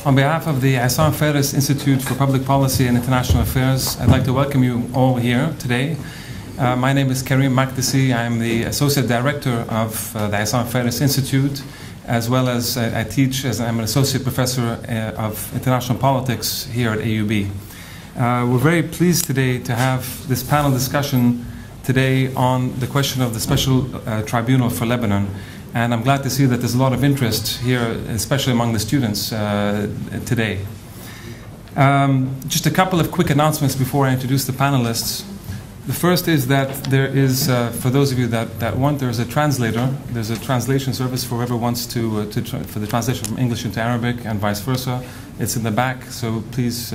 On behalf of the Issam Faris Institute for Public Policy and International Affairs, I'd like to welcome you all here today. My name is Karim Makdisi. I'm the Associate Director of the Issam Faris Institute, as well as I teach as I'm an Associate Professor of International Politics here at AUB. We're very pleased today to have this panel discussion today on the question of the Special Tribunal for Lebanon. And I'm glad to see that there's a lot of interest here, especially among the students today. Just a couple of quick announcements before I introduce the panelists. The first is that there is, for those of you that want, there's a translator. There's a translation service for whoever wants for the translation from English into Arabic and vice versa. It's in the back, so please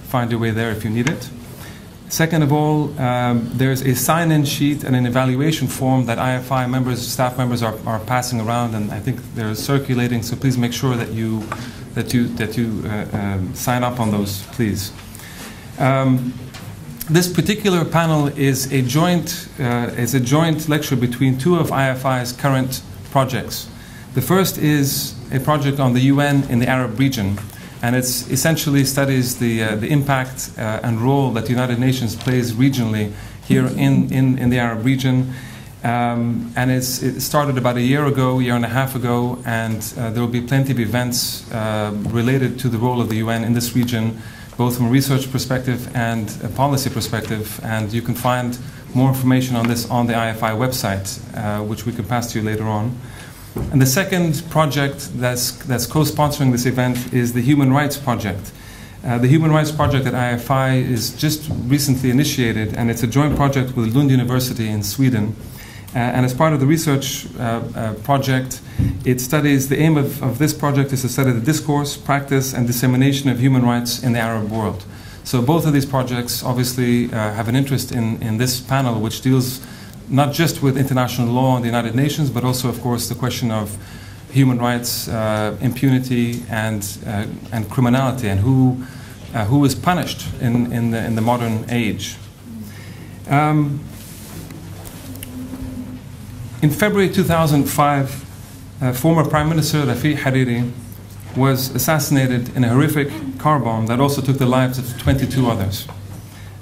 find your way there if you need it. Second of all, there's a sign-in sheet and an evaluation form that IFI members, staff members are passing around, and I think they're circulating. So please make sure that you sign up on those, please. This particular panel is a joint lecture between two of IFI's current projects. The first is a project on the UN in the Arab region. And it essentially studies the impact and role that the United Nations plays regionally here in the Arab region. And it started about a year and a half ago, and there will be plenty of events related to the role of the UN in this region, both from a research perspective and a policy perspective. And you can find more information on this on the IFI website, which we can pass to you later on. And the second project that's co-sponsoring this event is the Human Rights Project. The Human Rights Project at IFI is just recently initiated, and it's a joint project with Lund University in Sweden. And as part of the research project, it studies, the aim of this project is to study the discourse, practice, and dissemination of human rights in the Arab world. So both of these projects obviously have an interest in this panel, which deals not just with international law and the United Nations, but also, of course, the question of human rights, impunity, and criminality, and who is punished in the modern age. In February 2005, former Prime Minister Rafiq Hariri was assassinated in a horrific car bomb that also took the lives of 22 others.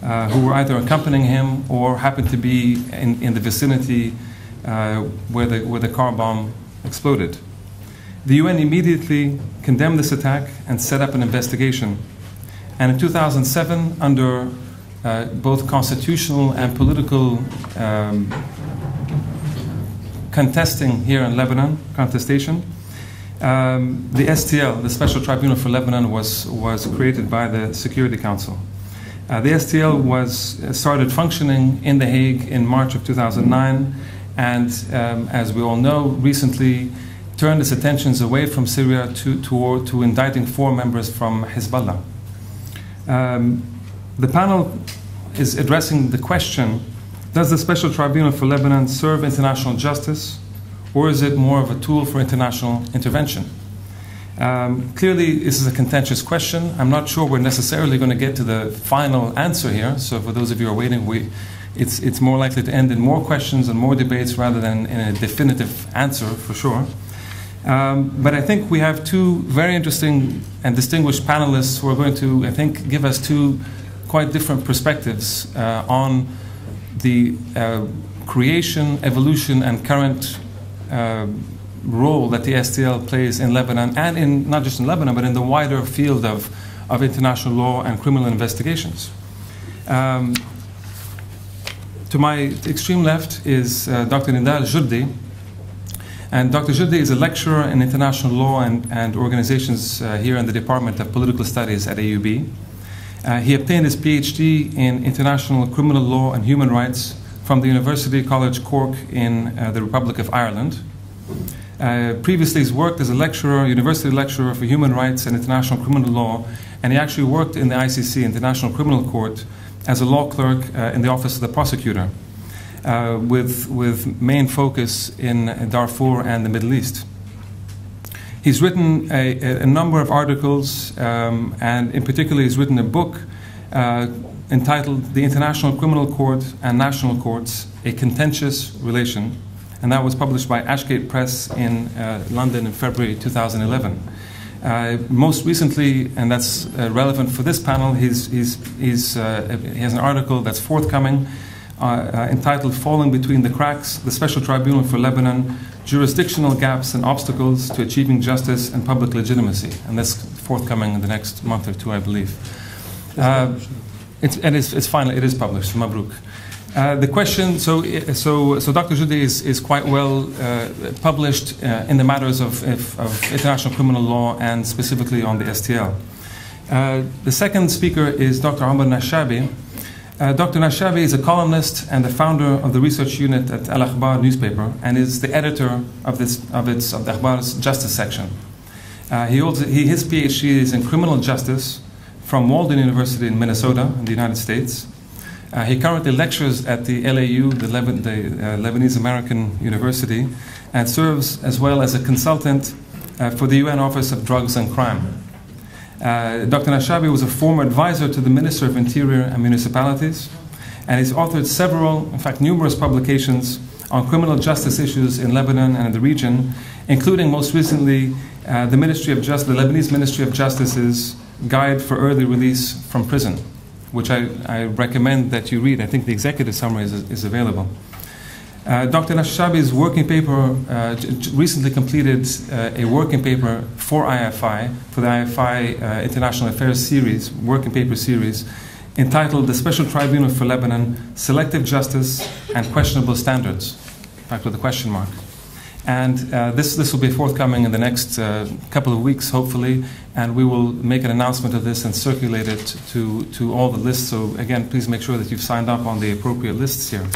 Who were either accompanying him or happened to be in the vicinity where the car bomb exploded. The UN immediately condemned this attack and set up an investigation. And in 2007, under both constitutional and political contestation here in Lebanon, the STL, the Special Tribunal for Lebanon, was created by the Security Council. The STL started functioning in The Hague in March of 2009, and as we all know, recently turned its attentions away from Syria to indicting 4 members from Hezbollah. The panel is addressing the question, does the Special Tribunal for Lebanon serve international justice, or is it more of a tool for international intervention? Clearly, this is a contentious question. I'm not sure we're necessarily going to get to the final answer here. So for those of you who are waiting, it's more likely to end in more questions and more debates rather than in a definitive answer, for sure. But I think we have two very interesting and distinguished panelists who are going to, I think, give us two quite different perspectives on the creation, evolution, and current role that the STL plays in Lebanon, and not just in Lebanon, but in the wider field of international law and criminal investigations. To my extreme left is Dr. Nidal Jurdi. And Dr. Jurdi is a lecturer in international law and organizations here in the Department of Political Studies at AUB. He obtained his PhD in international criminal law and human rights from the University College Cork in the Republic of Ireland. Previously, he's worked as a lecturer, university lecturer for human rights and international criminal law, and he actually worked in the ICC, International Criminal Court, as a law clerk in the Office of the Prosecutor, with main focus in Darfur and the Middle East. He's written a number of articles, and in particular, he's written a book entitled The International Criminal Court and National Courts, A Contentious Relation, and that was published by Ashgate Press in London in February 2011. Most recently, and that's relevant for this panel, he has an article that's forthcoming entitled Falling Between the Cracks, the Special Tribunal for Lebanon, Jurisdictional Gaps and Obstacles to Achieving Justice and Public Legitimacy. And that's forthcoming in the next month or two, I believe. It's finally, it is published, Mabruk. The question, so Dr. Jurdi is quite well published in the matters of international criminal law and specifically on the STL. The second speaker is Dr. Omar Nashabe. Dr. Nashabe is a columnist and the founder of the research unit at Al Akhbar newspaper and is the editor of the Akhbar's justice section. His PhD is in criminal justice from Walden University in Minnesota in the United States. He currently lectures at the LAU, the Lebanese American University, and serves as well as a consultant for the UN Office of Drugs and Crime. Dr. Nashabe was a former advisor to the Minister of Interior and Municipalities, and he's authored several, in fact numerous publications on criminal justice issues in Lebanon and in the region, including most recently the Lebanese Ministry of Justice's Guide for Early Release from Prison, which I recommend that you read. I think the executive summary is available. Dr. Nashabe's working paper recently completed a working paper for IFI, for the IFI International Affairs series, working paper series, entitled The Special Tribunal for Lebanon, Selective Justice and Questionable Standards, in fact with a question mark. And this will be forthcoming in the next couple of weeks, hopefully, and we will make an announcement of this and circulate it to all the lists. So again, please make sure that you've signed up on the appropriate lists here.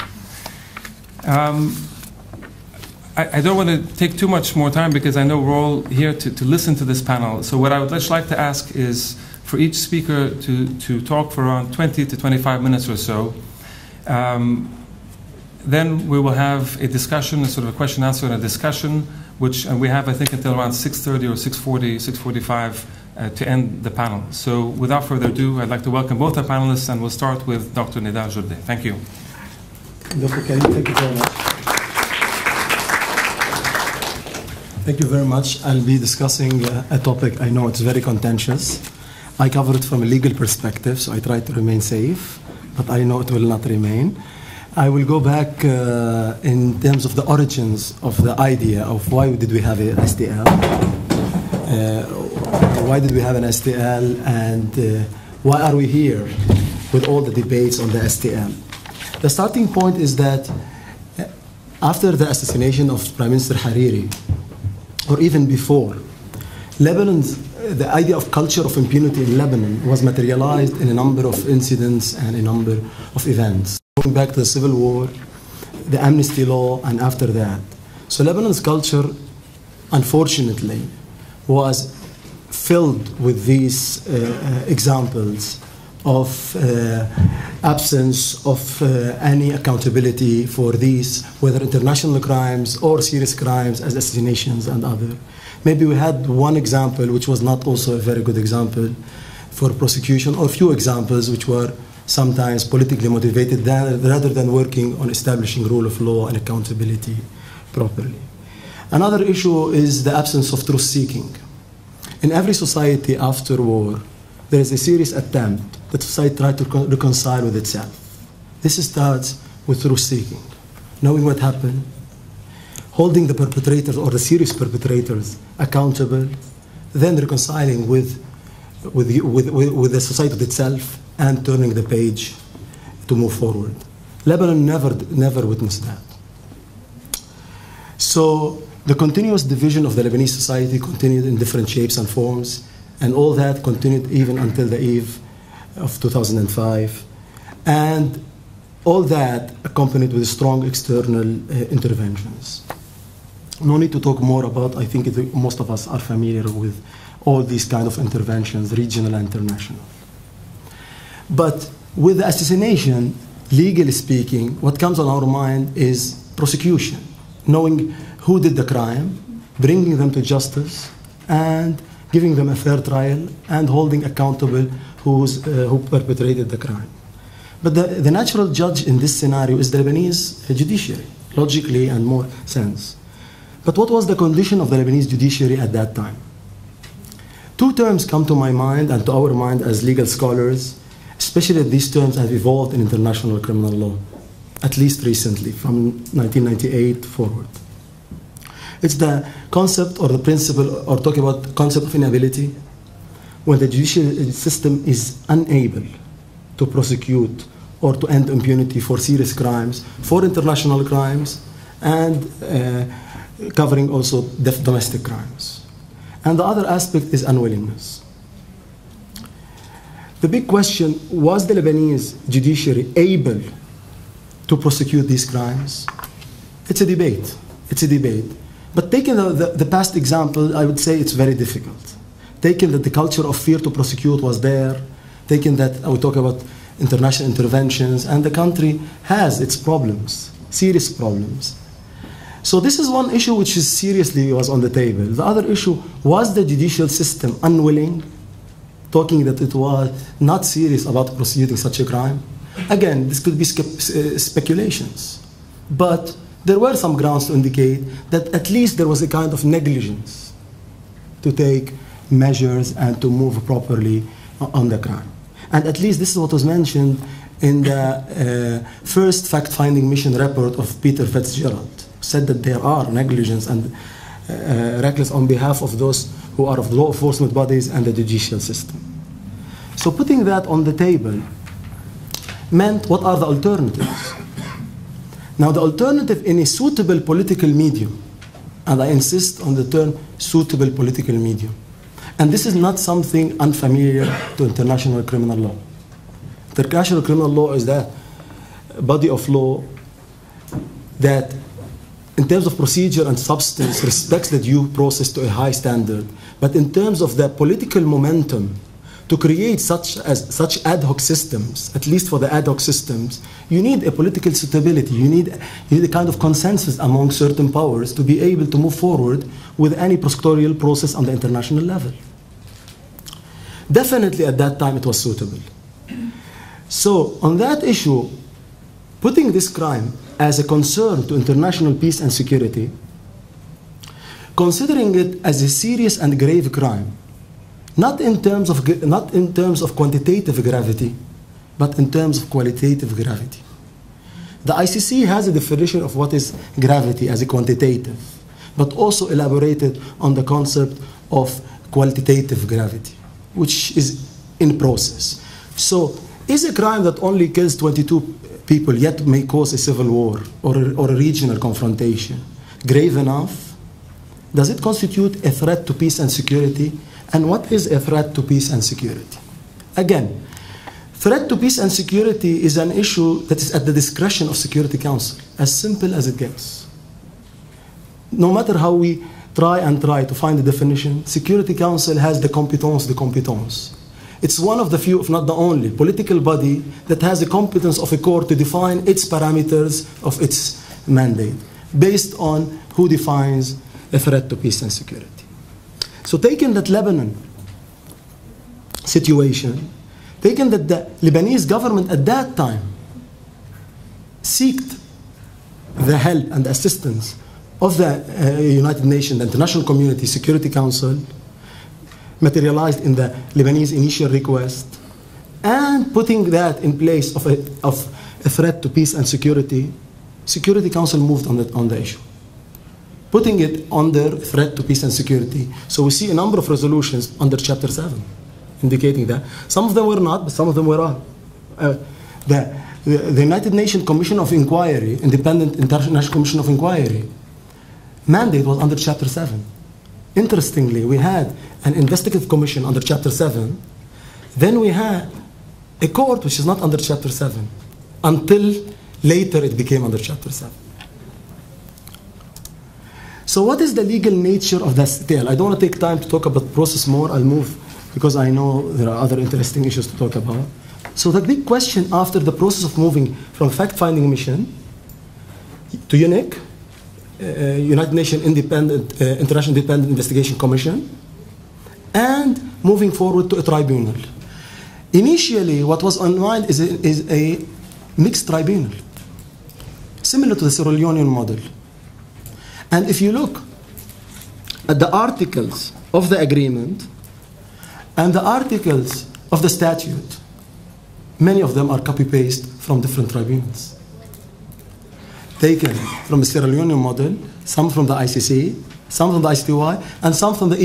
I don't want to take too much more time because I know we're all here to listen to this panel. So what I would just like to ask is for each speaker to talk for around 20 to 25 minutes or so. Then we will have a discussion, a sort of a question answer and a discussion, which we have, I think, until around 6:30 or 6:40, 6:45 to end the panel. So without further ado, I'd like to welcome both our panelists, and we'll start with Dr. Nidal Jurdi. Thank you. Dr. Karim, thank you very much. Thank you very much. I'll be discussing a topic I know it's very contentious. I cover it from a legal perspective, so I try to remain safe, but I know it will not remain. I will go back in terms of the origins of the idea of why did we have an STL, why did we have an STL, and why are we here with all the debates on the STL. The starting point is that after the assassination of Prime Minister Hariri, or even before, the idea of culture of impunity in Lebanon was materialized in a number of incidents and a number of events. Going back to the Civil War, the amnesty law, and after that. So Lebanon's culture, unfortunately, was filled with these examples of absence of any accountability for these, whether international crimes or serious crimes as assassinations and other. Maybe we had one example, which was not also a very good example for prosecution, or few examples which were sometimes politically motivated rather than working on establishing rule of law and accountability properly. Another issue is the absence of truth-seeking. In every society after war, there is a serious attempt that society tries to reconcile with itself. This starts with truth-seeking, knowing what happened, holding the perpetrators or the serious perpetrators accountable, then reconciling with the society itself and turning the page to move forward. Lebanon never witnessed that. So the continuous division of the Lebanese society continued in different shapes and forms, and all that continued even until the eve of 2005. And all that accompanied with strong external interventions. No need to talk more about, I think most of us are familiar with all these kind of interventions, regional and international. But with the assassination, legally speaking, what comes on our mind is prosecution, knowing who did the crime, bringing them to justice, and giving them a fair trial, and holding accountable who perpetrated the crime. But the natural judge in this scenario is the Lebanese judiciary, logically and more sense. But what was the condition of the Lebanese judiciary at that time? Two terms come to my mind and to our mind as legal scholars, especially that these terms have evolved in international criminal law, at least recently, from 1998 forward. It's the concept or the principle, or talking about the concept of inability, when the judicial system is unable to prosecute or to end impunity for serious crimes, for international crimes, and covering also domestic crimes. And the other aspect is unwillingness. The big question, was the Lebanese judiciary able to prosecute these crimes? It's a debate. It's a debate. But taking the past example, I would say it's very difficult. Taking that the culture of fear to prosecute was there, taking that I would talk about international interventions, and the country has its problems, serious problems. So this is one issue which is seriously was on the table. The other issue, was the judicial system unwilling, talking that it was not serious about prosecuting such a crime? Again, this could be speculations. But there were some grounds to indicate that at least there was a kind of negligence to take measures and to move properly on the crime. And at least this is what was mentioned in the first fact-finding mission report of Peter Fitzgerald, said that there are negligence and reckless on behalf of those who are of the law enforcement bodies and the judicial system. So putting that on the table meant, what are the alternatives? Now, the alternative in a suitable political medium, and I insist on the term suitable political medium, and this is not something unfamiliar to international criminal law. International criminal law is that body of law that, in terms of procedure and substance, respects the due process to a high standard, but in terms of the political momentum to create such ad hoc systems, at least for the ad hoc systems, you need a political suitability. You need a kind of consensus among certain powers to be able to move forward with any prosecutorial process on the international level. Definitely at that time it was suitable. So on that issue, putting this crime as a concern to international peace and security, considering it as a serious and grave crime, not in terms of quantitative gravity, but in terms of qualitative gravity. The ICC has a definition of what is gravity as a quantitative, but also elaborated on the concept of qualitative gravity, which is in process. So, is a crime that only kills 22 people yet may cause a civil war or a regional confrontation grave enough? Does it constitute a threat to peace and security? And what is a threat to peace and security? Again, threat to peace and security is an issue that is at the discretion of Security Council, as simple as it gets. No matter how we try to find a definition, Security Council has the competence. It's one of the few, if not the only, political body that has the competence of a court to define its parameters of its mandate, based on who defines a threat to peace and security. So taking that Lebanon situation, taking that the Lebanese government at that time sought the help and the assistance of the United Nations, the International Community Security Council, materialized in the Lebanese initial request, and putting that in place of a threat to peace and security, Security Council moved on the issue, putting it under threat to peace and security. So we see a number of resolutions under Chapter 7, indicating that. Some of them were not, but some of them were. The United Nations Commission of Inquiry, Independent International Commission of Inquiry, mandate was under Chapter 7. Interestingly, we had an investigative commission under Chapter 7. Then we had a court which is not under Chapter 7, until later it became under Chapter 7. So what is the legal nature of that tale? I don't want to take time to talk about the process more. I'll move because I know there are other interesting issues to talk about. So the big question after the process of moving from fact-finding mission to UNIC, United Nations International Independent Investigation Commission, and moving forward to a tribunal. Initially, what was on mind is a mixed tribunal, similar to the Sierra Leonean model. And if you look at the articles of the agreement, And the articles of the statute, many of them are copy-paste from different tribunals. Taken from the Sierra Leone model, some from the ICC, some from the ICTY, and some from the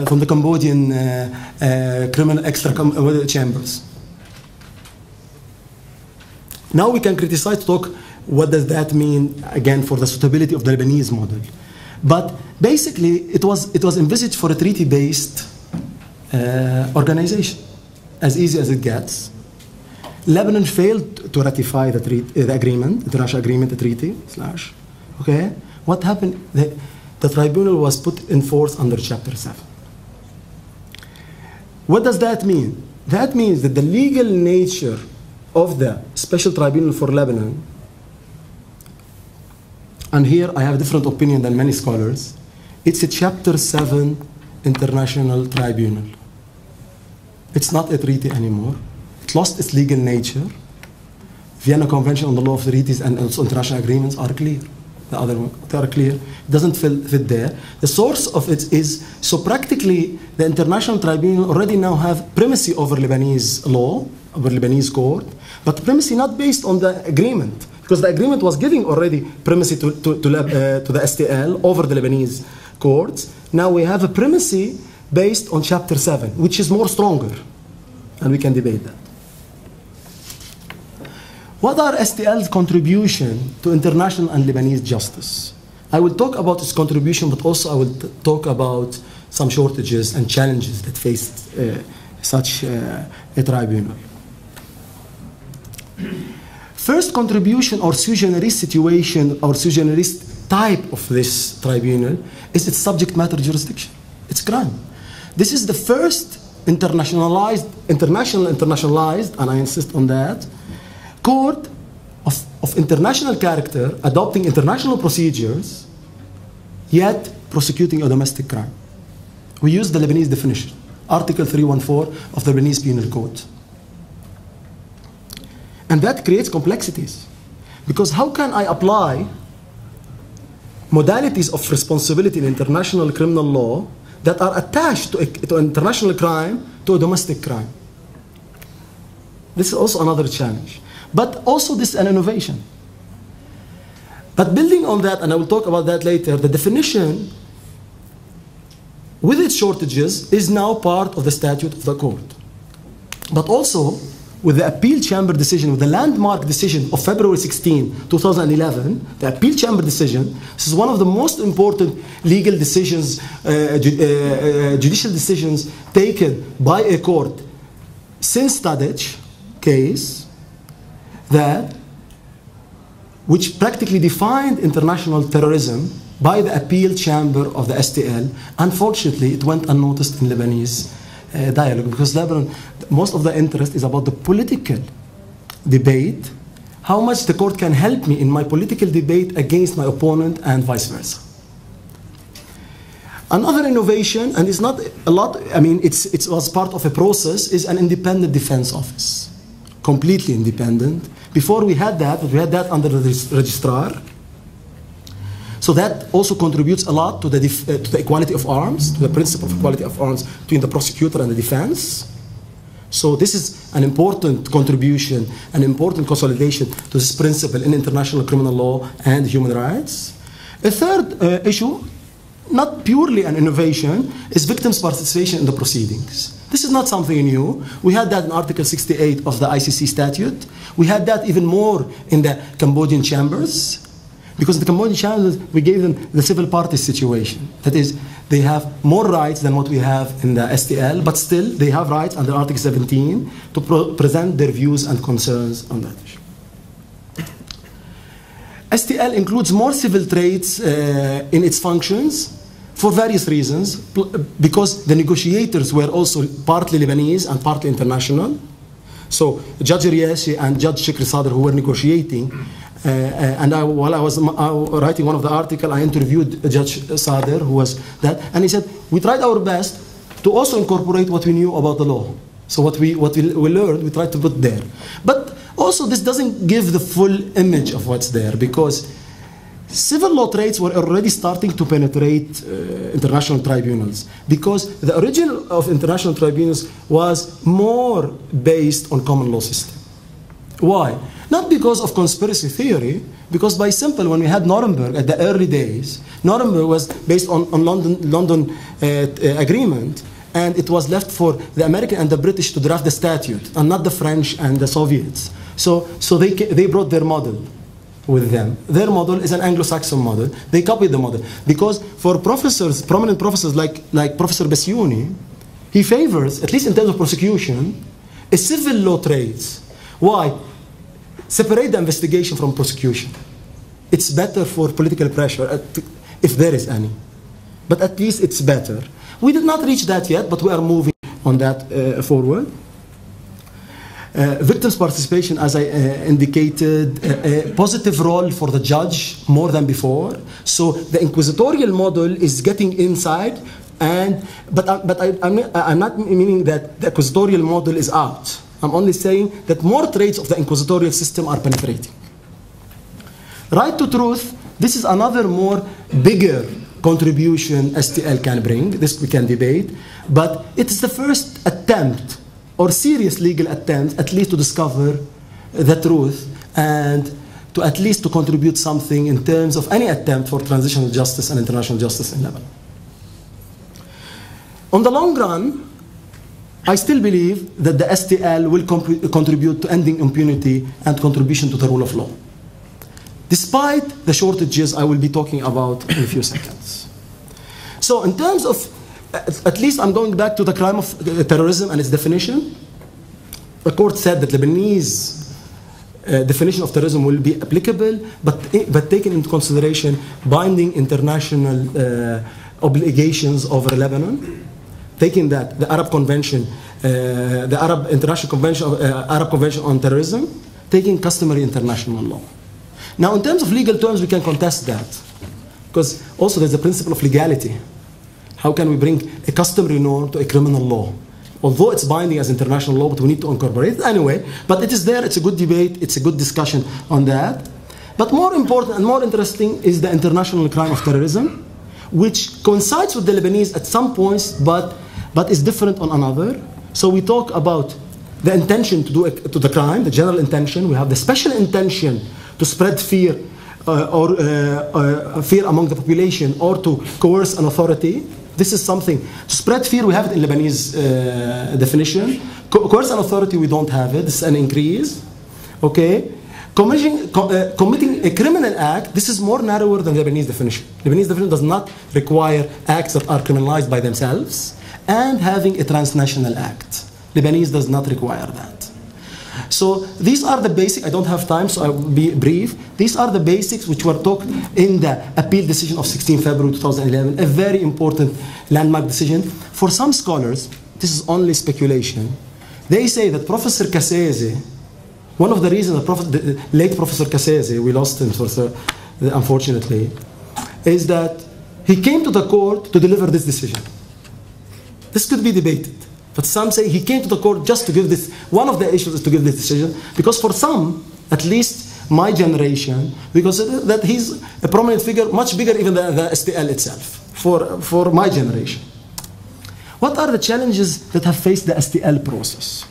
from the Cambodian criminal extra chambers. Now we can criticize, talk, what does that mean, again, for the suitability of the Lebanese model. But basically, it was envisaged for a treaty-based organization, as easy as it gets. Lebanon failed to ratify the agreement, international agreement, the treaty, / okay? What happened? The tribunal was put in force under Chapter 7. What does that mean? That means that the legal nature of the Special Tribunal for Lebanon, and here I have a different opinion than many scholars, it's a Chapter 7 international tribunal. It's not a treaty anymore. It lost its legal nature. Vienna Convention on the Law of Treaties and also international agreements are clear. The other one, they are clear. It doesn't fit there. The source of it is, so practically the International Tribunal already now have primacy over Lebanese law, over Lebanese court, but primacy not based on the agreement, because the agreement was giving already primacy to the STL over the Lebanese courts. Now we have a primacy based on Chapter 7, which is more stronger, and we can debate that. What are STL's contribution to international and Lebanese justice? I will talk about its contribution, but also I will talk about some shortages and challenges that faced such a tribunal. First contribution or sui generis situation or sui generis type of this tribunal is its subject matter jurisdiction. It's crime. This is the first internationalized, and I insist on that, court of international character adopting international procedures, yet prosecuting a domestic crime. We use the Lebanese definition, Article 314 of the Lebanese Penal Code. And that creates complexities. Because how can I apply modalities of responsibility in international criminal law that are attached to international crime to a domestic crime? This is also another challenge. But also this is an innovation. But building on that, and I will talk about that later, the definition, with its shortages, is now part of the statute of the court. But also, with the appeal chamber decision, with the landmark decision of February 16, 2011, the appeal chamber decision, this is one of the most important legal decisions, judicial decisions taken by a court since Tadic case, which practically defined international terrorism by the appeal chamber of the STL. Unfortunately, it went unnoticed in Lebanese dialogue, because Lebanon, most of the interest is about the political debate, how much the court can help me in my political debate against my opponent and vice versa. Another innovation, and it's not a lot, I mean, it was part of a process, is an independent defense office. Completely independent. Before we had that, but we had that under the registrar. So that also contributes a lot to the equality of arms, to the principle of equality of arms between the prosecutor and the defense. So this is an important contribution, an important consolidation to this principle in international criminal law and human rights. A third issue, not purely an innovation, is victims' participation in the proceedings. This is not something new. We had that in Article 68 of the ICC statute. We had that even more in the Cambodian chambers, because in the Cambodian chambers, we gave them the civil parties situation. That is, they have more rights than what we have in the STL, but still they have rights under Article 17 to present their views and concerns on that issue. STL includes more civil traits in its functions for various reasons, because the negotiators were also partly Lebanese and partly international. So Judge Riashi and Judge Shikri Sadr, who were negotiating, while I was writing one of the articles, I interviewed Judge Sadr, who was that, and he said, we tried our best to also incorporate what we knew about the law. So what we learned, we tried to put there. But also this doesn't give the full image of what's there, because civil law trades were already starting to penetrate international tribunals, because the origin of international tribunals was more based on common law system. Why? Not because of conspiracy theory, because by simple, when we had Nuremberg at the early days, Nuremberg was based on London agreement, and it was left for the American and the British to draft the statute, and not the French and the Soviets. So they brought their model with them. Their model is an Anglo-Saxon model. They copied the model. Because for professors, prominent professors like Professor Bassiouni, he favors, at least in terms of prosecution, a civil law trades. Why? Separate the investigation from prosecution. It's better for political pressure, if there is any. But at least it's better. We did not reach that yet, but we are moving on that forward. Victims' participation, as I indicated, a positive role for the judge more than before. So the inquisitorial model is getting inside, but I'm not meaning that the inquisitorial model is out. I'm only saying that more traits of the inquisitorial system are penetrating. Right to truth, this is another more bigger contribution STL can bring. This we can debate, but it is the first attempt, or serious legal attempt, at least to discover the truth and to at least to contribute something in terms of any attempt for transitional justice and international justice in Lebanon. On the long run, I still believe that the STL will contribute to ending impunity and contribution to the rule of law, despite the shortages I will be talking about in a few seconds. So in terms of, at least I'm going back to the crime of terrorism and its definition. The court said that Lebanese definition of terrorism will be applicable, but taking into consideration binding international obligations over Lebanon. Taking that, the Arab Convention, the Arab International Convention, Arab Convention on Terrorism, taking customary international law. Now, in terms of legal terms, we can contest that, because also there's a principle of legality. How can we bring a customary norm to a criminal law? Although it's binding as international law, but we need to incorporate it anyway. But it is there, it's a good debate, it's a good discussion on that. But more important and more interesting is the international crime of terrorism, which coincides with the Lebanese at some points, but is different on another. So we talk about the intention to do to the crime, the general intention. We have the special intention to spread fear or fear among the population or to coerce an authority. This is something. To spread fear, we have it in Lebanese definition. Coerce an authority, we don't have it. This is an increase. Okay? Committing a criminal act, this is more narrower than the Lebanese definition. Lebanese definition does not require acts that are criminalized by themselves, and having a transnational act. Lebanese does not require that. So these are the basics. I don't have time, so I will be brief. These are the basics which were talked in the appeal decision of 16 February 2011, a very important landmark decision. For some scholars, this is only speculation. They say that Professor Kassese, one of the reasons that the late Professor Kassese, we lost him unfortunately, is that he came to the court to deliver this decision. This could be debated, but some say he came to the court just to give this, one of the issues is to give this decision, because for some, at least my generation, because that he's a prominent figure, much bigger even than the STL itself, for my generation. What are the challenges that have faced the STL process?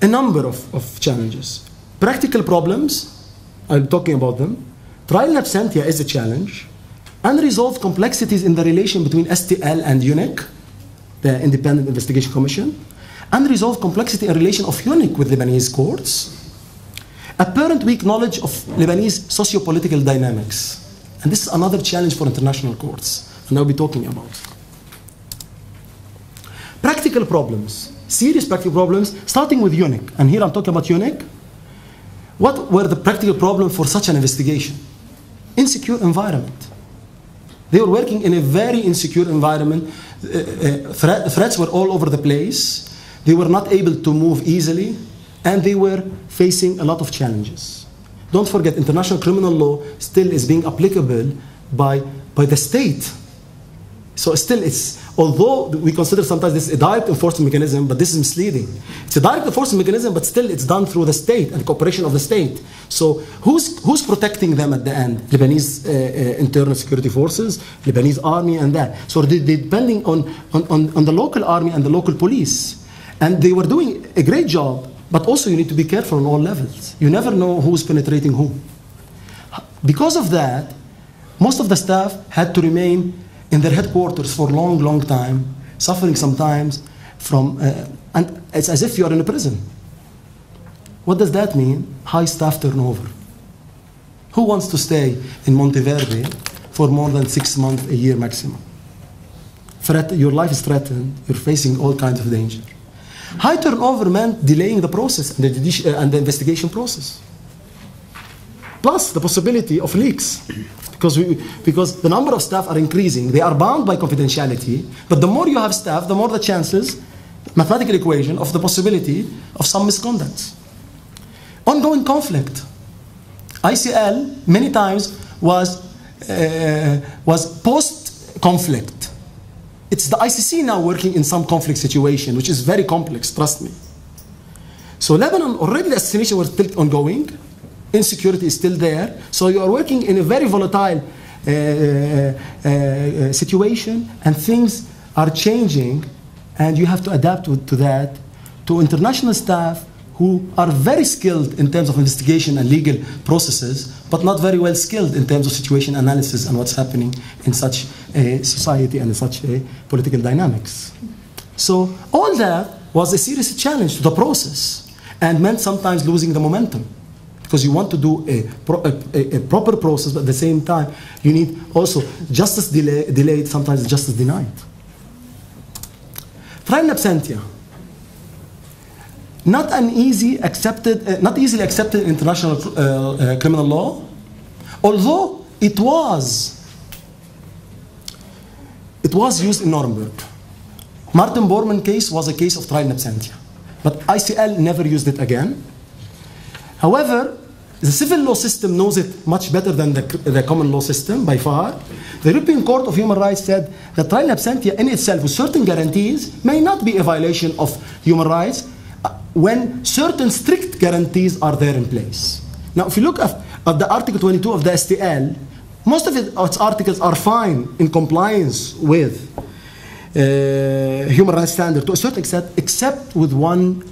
A number of challenges. Practical problems, I'm talking about them. Trial in absentia is a challenge. Unresolved complexities in the relation between STL and UNIC, the Independent Investigation Commission. Unresolved complexity in relation of UNIC with Lebanese courts. Apparent weak knowledge of Lebanese socio-political dynamics. And this is another challenge for international courts, and I'll be talking about. Practical problems. Serious practical problems, starting with UNIC. And here I'm talking about UNIC. What were the practical problems for such an investigation? Insecure environment. They were working in a very insecure environment. Threats were all over the place. They were not able to move easily. And they were facing a lot of challenges. Don't forget, international criminal law still is being applicable by the state. So still although we consider sometimes this a direct enforcement mechanism, but this is misleading. It's a direct enforcement mechanism, but still it's done through the state and cooperation of the state. So who's protecting them at the end? Lebanese internal security forces, Lebanese army and that. So they're depending on the local army and the local police. And they were doing a great job, but also you need to be careful on all levels. You never know who's penetrating who. Because of that, most of the staff had to remain in their headquarters for a long, long time, suffering sometimes from, and it's as if you are in a prison. What does that mean? High staff turnover. Who wants to stay in Monteverde for more than 6 months, a year maximum? Your life is threatened, you're facing all kinds of danger. High turnover meant delaying the process and the investigation process. Plus the possibility of leaks. Because the number of staff are increasing. They are bound by confidentiality, but the more you have staff, the more the chances, mathematical equation, of the possibility of some misconduct. Ongoing conflict. ICL many times was post-conflict. It's the ICC now working in some conflict situation, which is very complex, trust me. So Lebanon, already the assassination was still ongoing. Insecurity is still there. So you are working in a very volatile situation, and things are changing, and you have to adapt to that, to international staff who are very skilled in terms of investigation and legal processes, but not very well skilled in terms of situation analysis and what's happening in such a society and in such a political dynamics. So all that was a serious challenge to the process, and meant sometimes losing the momentum. Because you want to do a proper process, but at the same time, you need also justice delayed, sometimes justice denied. Trial in absentia. Not easily accepted in international criminal law, although it was used in Nuremberg. Martin Bormann case was a case of trial in absentia, but ICL never used it again. However, the civil law system knows it much better than the common law system by far. The European Court of Human Rights said that trial in absentia in itself with certain guarantees may not be a violation of human rights when certain strict guarantees are there in place. Now, if you look at the Article 22 of the STL, most of its articles are fine in compliance with human rights standard to a certain extent, except with one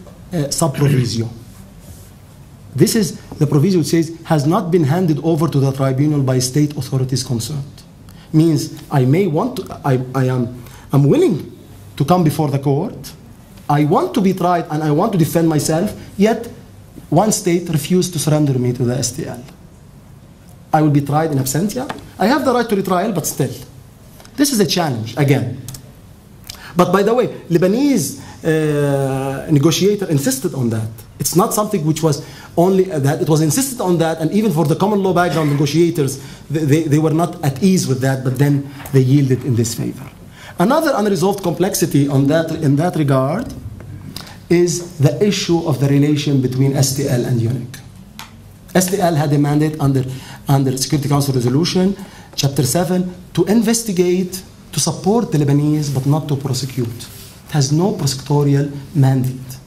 sub-proviso. This is the proviso which says has not been handed over to the tribunal by state authorities concerned. Means I may want to, I'm willing to come before the court. I want to be tried and I want to defend myself, yet one state refused to surrender me to the STL. I will be tried in absentia. I have the right to retrial, but still. This is a challenge, again. But by the way, Lebanese negotiator insisted on that. It's not something which was only that, it was insisted on that, and even for the common law background negotiators, they were not at ease with that, but then they yielded in this favor. Another unresolved complexity in that regard is the issue of the relation between STL and UNIC. STL had a mandate under Security Council Resolution, Chapter 7, to investigate, to support the Lebanese, but not to prosecute. It has no prosecutorial mandate.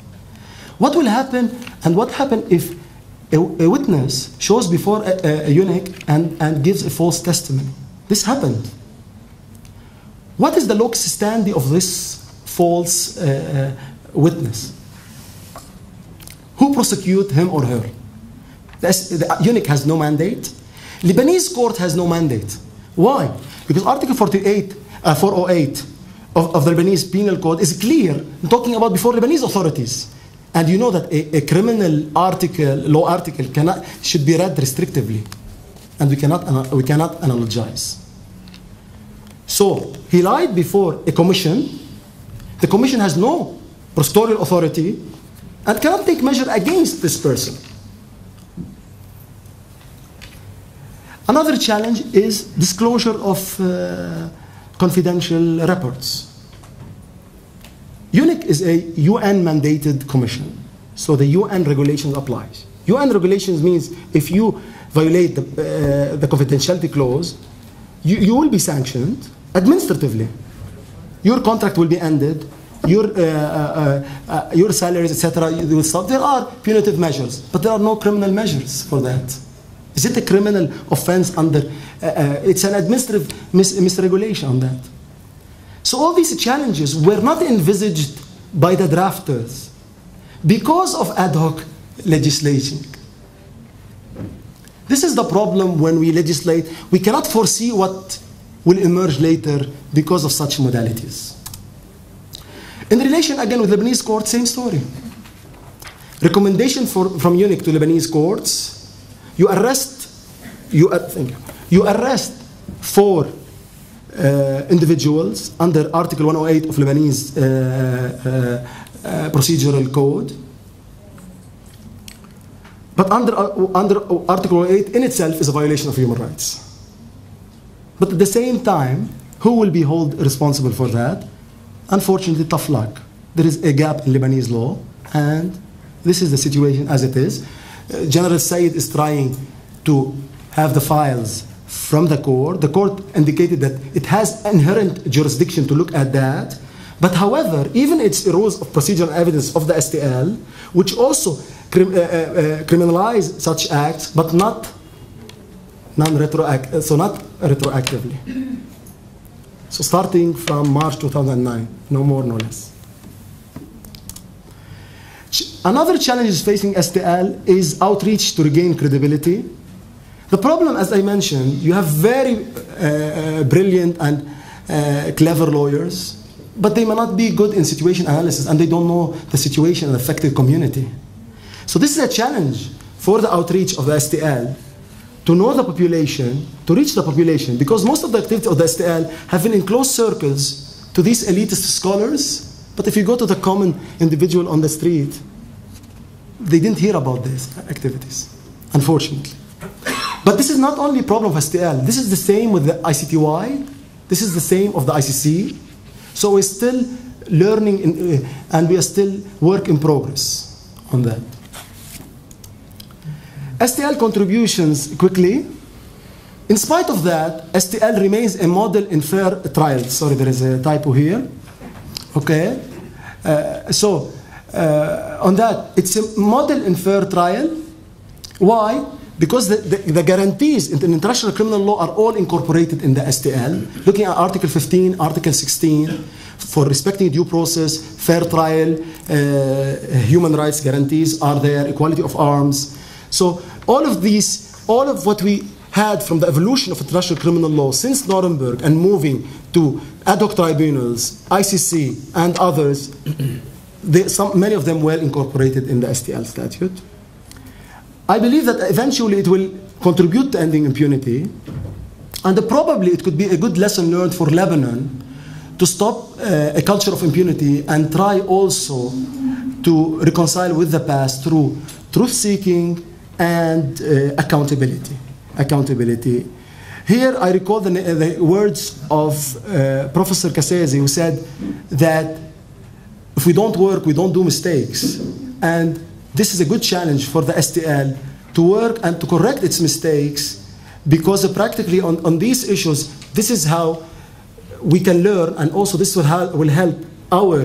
What will happen, and what happened if a witness shows before a UNIC and gives a false testimony? This happened. What is the locus standi of this false witness? Who prosecute him or her? The UNIC has no mandate. Lebanese court has no mandate. Why? Because Article 408 of the Lebanese Penal Code is clear, talking about before Lebanese authorities. And you know that a criminal article, law article, should be read restrictively, and we cannot analogize. So he lied before a commission. The commission has no prosecutorial authority and cannot take measure against this person. Another challenge is disclosure of confidential reports. UNIC is a UN-mandated commission, so the UN regulations applies. UN regulations means if you violate the confidentiality clause, you will be sanctioned administratively. your contract will be ended, your salaries, etc. will stop. There are punitive measures, but there are no criminal measures for that. Is it a criminal offense under? It's an administrative misregulation on that. So all these challenges were not envisaged by the drafters because of ad hoc legislation. This is the problem when we legislate. We cannot foresee what will emerge later because of such modalities. In relation, again, with Lebanese courts, same story. Recommendation from UNIC to Lebanese courts, you arrest 4 individuals under Article 108 of Lebanese procedural code. But under Article 108 in itself is a violation of human rights. But at the same time, who will be held responsible for that? Unfortunately, tough luck. There is a gap in Lebanese law, and this is the situation as it is. General Said is trying to have the files from the court. The court indicated that it has inherent jurisdiction to look at that. But however, even its rules of procedural evidence of the STL, which also criminalize such acts, but not retroactively. So starting from March 2009, no more, no less. Another challenge facing STL is outreach to regain credibility. The problem, as I mentioned, you have very brilliant and clever lawyers, but they may not be good in situation analysis, and they don't know the situation and affected community. So this is a challenge for the outreach of the STL to know the population, to reach the population, because most of the activities of the STL have been in closed circles to these elitist scholars, but if you go to the common individual on the street, they didn't hear about these activities, unfortunately. But this is not only a problem of STL. This is the same with the ICTY. This is the same of the ICC. So we're still learning, and we are still work in progress on that. STL contributions, quickly. In spite of that, STL remains a model in fair trial. Sorry, there is a typo here. Okay. On that, it's a model in fair trial. Why? Because the guarantees in the international criminal law are all incorporated in the STL. Looking at Article 15, Article 16, for respecting due process, fair trial, human rights guarantees are there, equality of arms. So all of these, all of what we had from the evolution of international criminal law since Nuremberg and moving to ad hoc tribunals, ICC, and others, many of them were incorporated in the STL statute. I believe that eventually it will contribute to ending impunity, and probably it could be a good lesson learned for Lebanon to stop a culture of impunity and try also to reconcile with the past through truth-seeking and accountability. Here I recall the words of Professor Kassezi, who said that if we don't work, we don't do mistakes. And this is a good challenge for the STL to work and to correct its mistakes, because practically on these issues, this is how we can learn, and also this will help our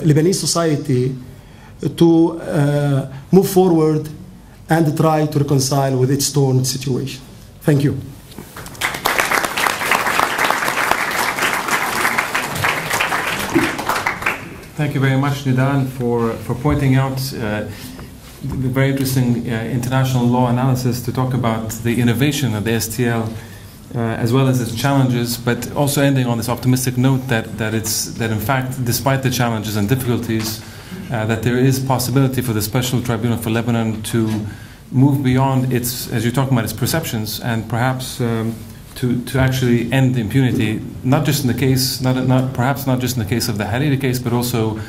Lebanese society to move forward and try to reconcile with its torn situation. Thank you. Thank you very much, Nidal, for pointing out the very interesting international law analysis to talk about the innovation of the STL, as well as its challenges, but also ending on this optimistic note that in fact, despite the challenges and difficulties, that there is possibility for the Special Tribunal for Lebanon to move beyond its, as you're talking about, its perceptions, and perhaps to actually end impunity, not just in the case, perhaps not just in the case of the Hariri case, but also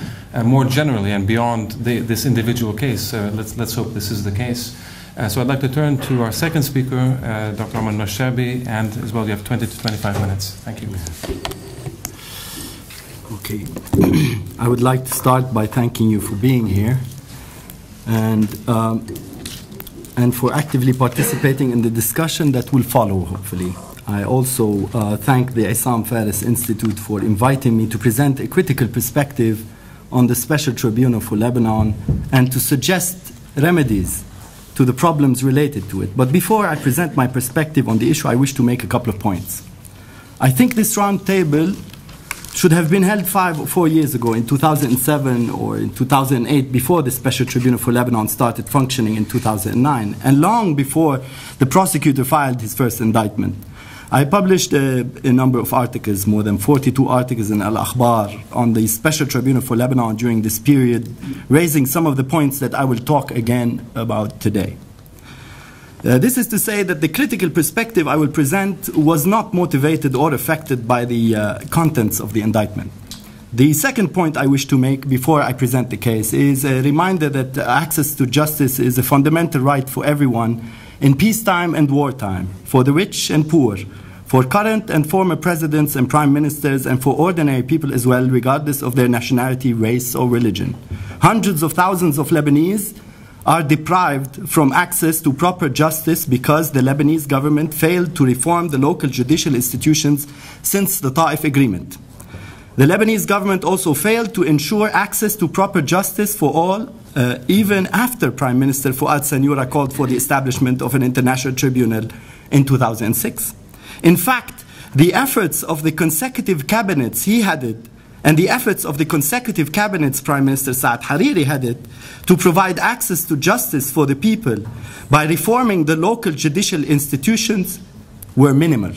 more generally and beyond this individual case. Let's hope this is the case. So I'd like to turn to our second speaker, Dr. Omar Nashabe, and as well you have 20 to 25 minutes. Thank you. Okay. I would like to start by thanking you for being here and for actively participating in the discussion that will follow, hopefully. I also thank the Issam Faris Institute for inviting me to present a critical perspective on the Special Tribunal for Lebanon and to suggest remedies to the problems related to it. But before I present my perspective on the issue, I wish to make a couple of points. I think this round table should have been held 5 or 4 years ago, in 2007 or in 2008, before the Special Tribunal for Lebanon started functioning in 2009, and long before the prosecutor filed his first indictment. I published a number of articles, more than 42 articles in Al-Akhbar on the Special Tribunal for Lebanon during this period, raising some of the points that I will talk again about today. This is to say that the critical perspective I will present was not motivated or affected by the contents of the indictment. The second point I wish to make before I present the case is a reminder that access to justice is a fundamental right for everyone in peacetime and wartime, for the rich and poor, for current and former presidents and prime ministers, and for ordinary people as well, regardless of their nationality, race, or religion. Hundreds of thousands of Lebanese are deprived from access to proper justice because the Lebanese government failed to reform the local judicial institutions since the Ta'if Agreement. The Lebanese government also failed to ensure access to proper justice for all, even after Prime Minister Fuad Sanyura called for the establishment of an international tribunal in 2006. In fact, the efforts of the consecutive cabinets he headed and the efforts of the consecutive cabinets Prime Minister Saad Hariri headed to provide access to justice for the people by reforming the local judicial institutions were minimal.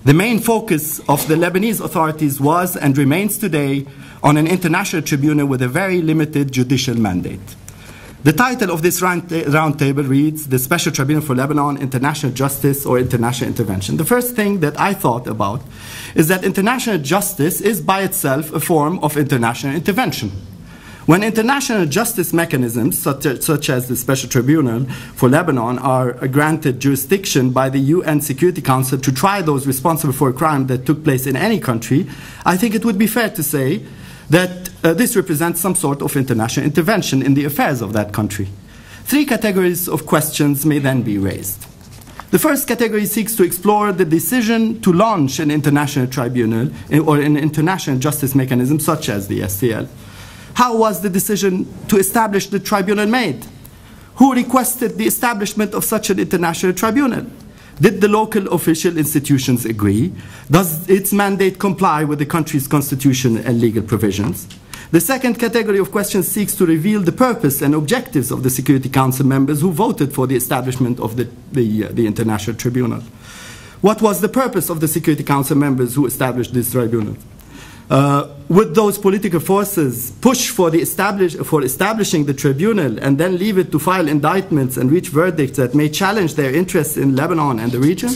The main focus of the Lebanese authorities was and remains today on an international tribunal with a very limited judicial mandate. The title of this roundtable reads, The Special Tribunal for Lebanon, International Justice or International Intervention. The first thing that I thought about is that international justice is by itself a form of international intervention. When international justice mechanisms, such as the Special Tribunal for Lebanon, are granted jurisdiction by the UN Security Council to try those responsible for a crime that took place in any country, I think it would be fair to say that this represents some sort of international intervention in the affairs of that country. 3 categories of questions may then be raised. The first category seeks to explore the decision to launch an international tribunal or an international justice mechanism such as the STL. How was the decision to establish the tribunal made? Who requested the establishment of such an international tribunal? Did the local official institutions agree? Does its mandate comply with the country's constitution and legal provisions? The second category of questions seeks to reveal the purpose and objectives of the Security Council members who voted for the establishment of the International Tribunal. What was the purpose of the Security Council members who established this tribunal? Would those political forces push for establishing the tribunal and then leave it to file indictments and reach verdicts that may challenge their interests in Lebanon and the region?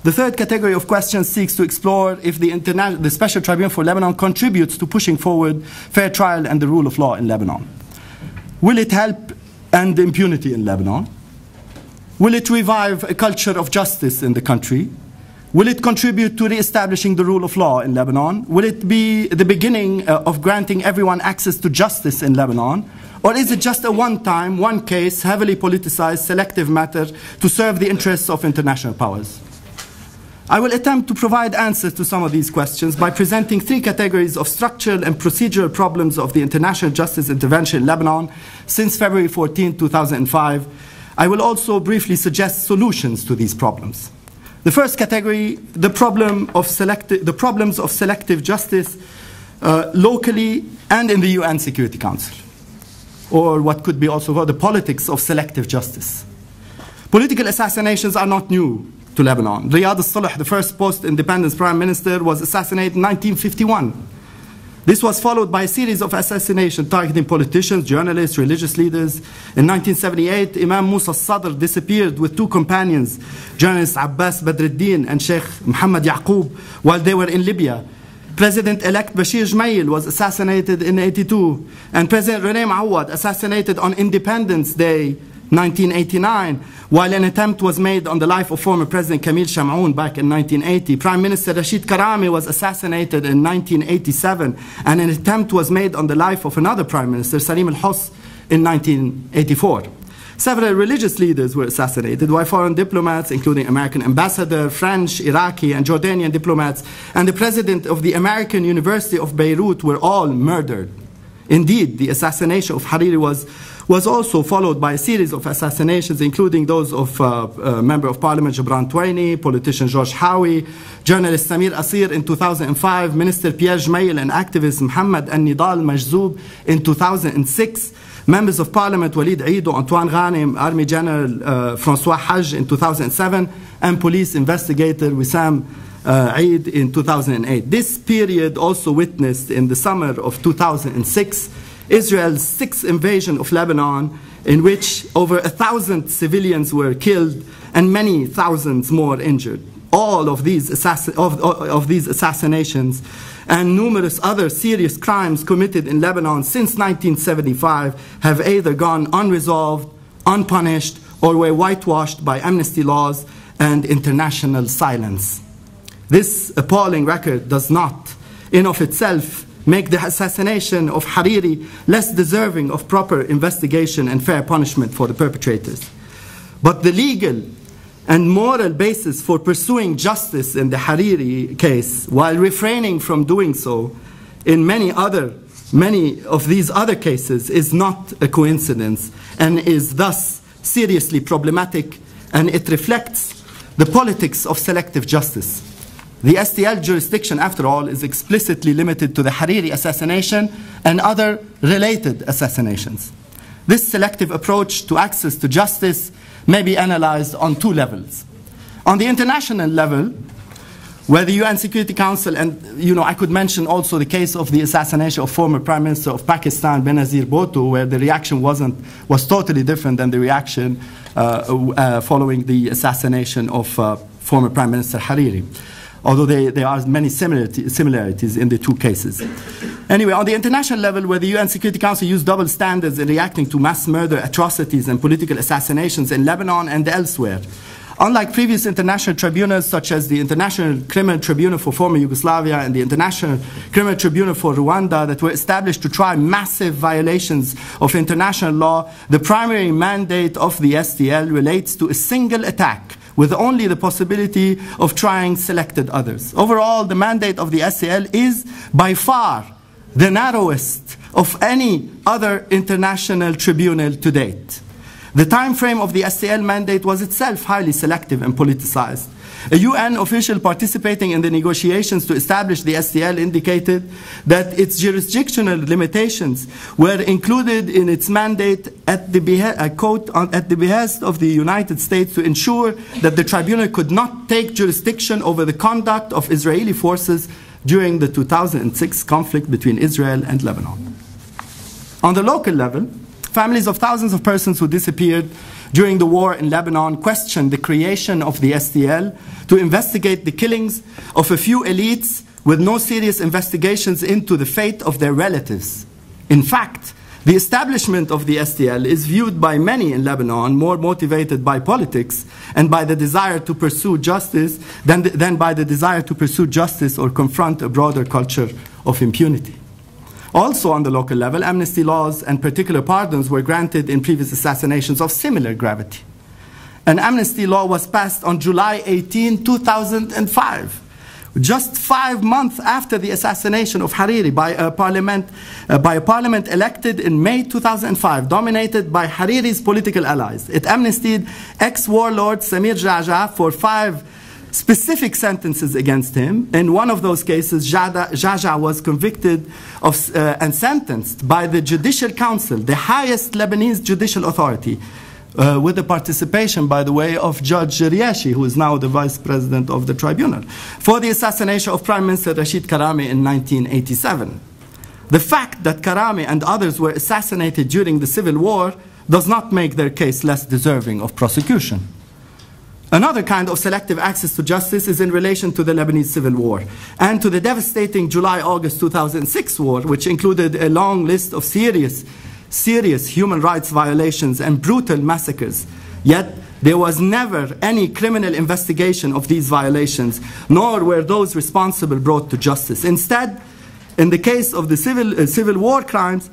The third category of questions seeks to explore if the Special Tribunal for Lebanon contributes to pushing forward fair trial and the rule of law in Lebanon. Will it help end impunity in Lebanon? Will it revive a culture of justice in the country? Will it contribute to re-establishing the rule of law in Lebanon? Will it be the beginning of granting everyone access to justice in Lebanon? Or is it just a one-time, one-case, heavily politicized, selective matter to serve the interests of international powers? I will attempt to provide answers to some of these questions by presenting 3 categories of structural and procedural problems of the international justice intervention in Lebanon since February 14, 2005. I will also briefly suggest solutions to these problems. The first category, the problems of selective justice locally and in the UN Security Council, or what could be also called the politics of selective justice. Political assassinations are not new to Lebanon. Riyad al-Saleh, the first post-independence prime minister, was assassinated in 1951. This was followed by a series of assassinations targeting politicians, journalists, religious leaders. In 1978, Imam Musa al-Sadr disappeared with 2 companions, journalists Abbas Badruddin and Sheikh Muhammad Yaqub, while they were in Libya. President-elect Bashir Jmail was assassinated in 1982, and President René Mawad assassinated on Independence Day 1989, while an attempt was made on the life of former President Kamil Sham'oun back in 1980. Prime Minister Rashid Karami was assassinated in 1987, and an attempt was made on the life of another Prime Minister, Salim al-Hos, in 1984. Several religious leaders were assassinated, while foreign diplomats, including American ambassador, French, Iraqi, and Jordanian diplomats, and the president of the American University of Beirut were all murdered. Indeed, the assassination of Hariri was also followed by a series of assassinations, including those of Member of Parliament Gibran Twaini, politician George Howie, journalist Samir Asir in 2005, Minister Pierre Jmail, and activist Mohammed and Nidal Jurdi in 2006, members of Parliament Walid Eido, Antoine Ghanem, Army General Francois Haj in 2007, and police investigator Wissam Eid in 2008. This period also witnessed, in the summer of 2006, Israel's sixth invasion of Lebanon, in which over 1,000 civilians were killed and many thousands more injured. All of these assassinations and numerous other serious crimes committed in Lebanon since 1975 have either gone unresolved, unpunished, or were whitewashed by amnesty laws and international silence. This appalling record does not, in of itself, make the assassination of Hariri less deserving of proper investigation and fair punishment for the perpetrators. But the legal and moral basis for pursuing justice in the Hariri case, while refraining from doing so in many of these other cases, is not a coincidence and is thus seriously problematic, and it reflects the politics of selective justice. The STL jurisdiction, after all, is explicitly limited to the Hariri assassination and other related assassinations. This selective approach to access to justice may be analyzed on two levels. On the international level, where the UN Security Council, and I could mention also the case of the assassination of former Prime Minister of Pakistan, Benazir Bhutto, where the reaction was totally different than the reaction following the assassination of former Prime Minister Hariri, although there are many similarities in the two cases. Anyway, on the international level, where the UN Security Council used double standards in reacting to mass murder, atrocities, and political assassinations in Lebanon and elsewhere, unlike previous international tribunals such as the International Criminal Tribunal for former Yugoslavia and the International Criminal Tribunal for Rwanda that were established to try massive violations of international law, the primary mandate of the STL relates to a single attack with only the possibility of trying selected others. Overall, the mandate of the STL is by far the narrowest of any other international tribunal to date. The time frame of the STL mandate was itself highly selective and politicized. A UN official participating in the negotiations to establish the STL indicated that its jurisdictional limitations were included in its mandate at the behest of the United States to ensure that the tribunal could not take jurisdiction over the conduct of Israeli forces during the 2006 conflict between Israel and Lebanon. On the local level, families of thousands of persons who disappeared during the war in Lebanon questioned the creation of the STL to investigate the killings of a few elites with no serious investigations into the fate of their relatives. In fact, the establishment of the STL is viewed by many in Lebanon more motivated by politics and by the desire to pursue justice than by the desire to pursue justice or confront a broader culture of impunity. Also on the local level, amnesty laws and particular pardons were granted in previous assassinations of similar gravity. An amnesty law was passed on July 18, 2005, just 5 months after the assassination of Hariri by a parliament elected in May 2005, dominated by Hariri's political allies. It amnestied ex-warlord Samir Jaja for 5 specific sentences against him. In one of those cases, Jaja was convicted of and sentenced by the Judicial Council, the highest Lebanese judicial authority, with the participation, by the way, of Judge Riashi, who is now the vice president of the tribunal, for the assassination of Prime Minister Rashid Karami in 1987. The fact that Karami and others were assassinated during the civil war does not make their case less deserving of prosecution. Another kind of selective access to justice is in relation to the Lebanese civil war and to the devastating July-August 2006 war, which included a long list of serious human rights violations and brutal massacres. Yet there was never any criminal investigation of these violations, nor were those responsible brought to justice. Instead, in the case of the civil war crimes,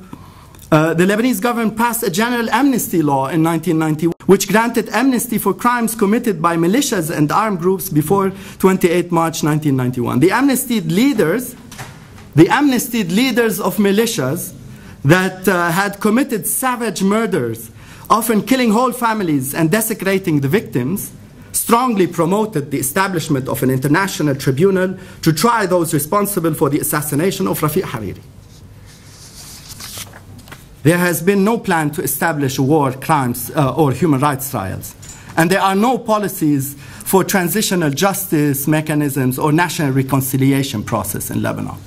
The Lebanese government passed a general amnesty law in 1991, which granted amnesty for crimes committed by militias and armed groups before 28 March 1991. The amnestied leaders of militias that had committed savage murders, often killing whole families and desecrating the victims, strongly promoted the establishment of an international tribunal to try those responsible for the assassination of Rafiq Hariri. There has been no plan to establish war crimes or human rights trials, and there are no policies for transitional justice mechanisms or national reconciliation process in Lebanon.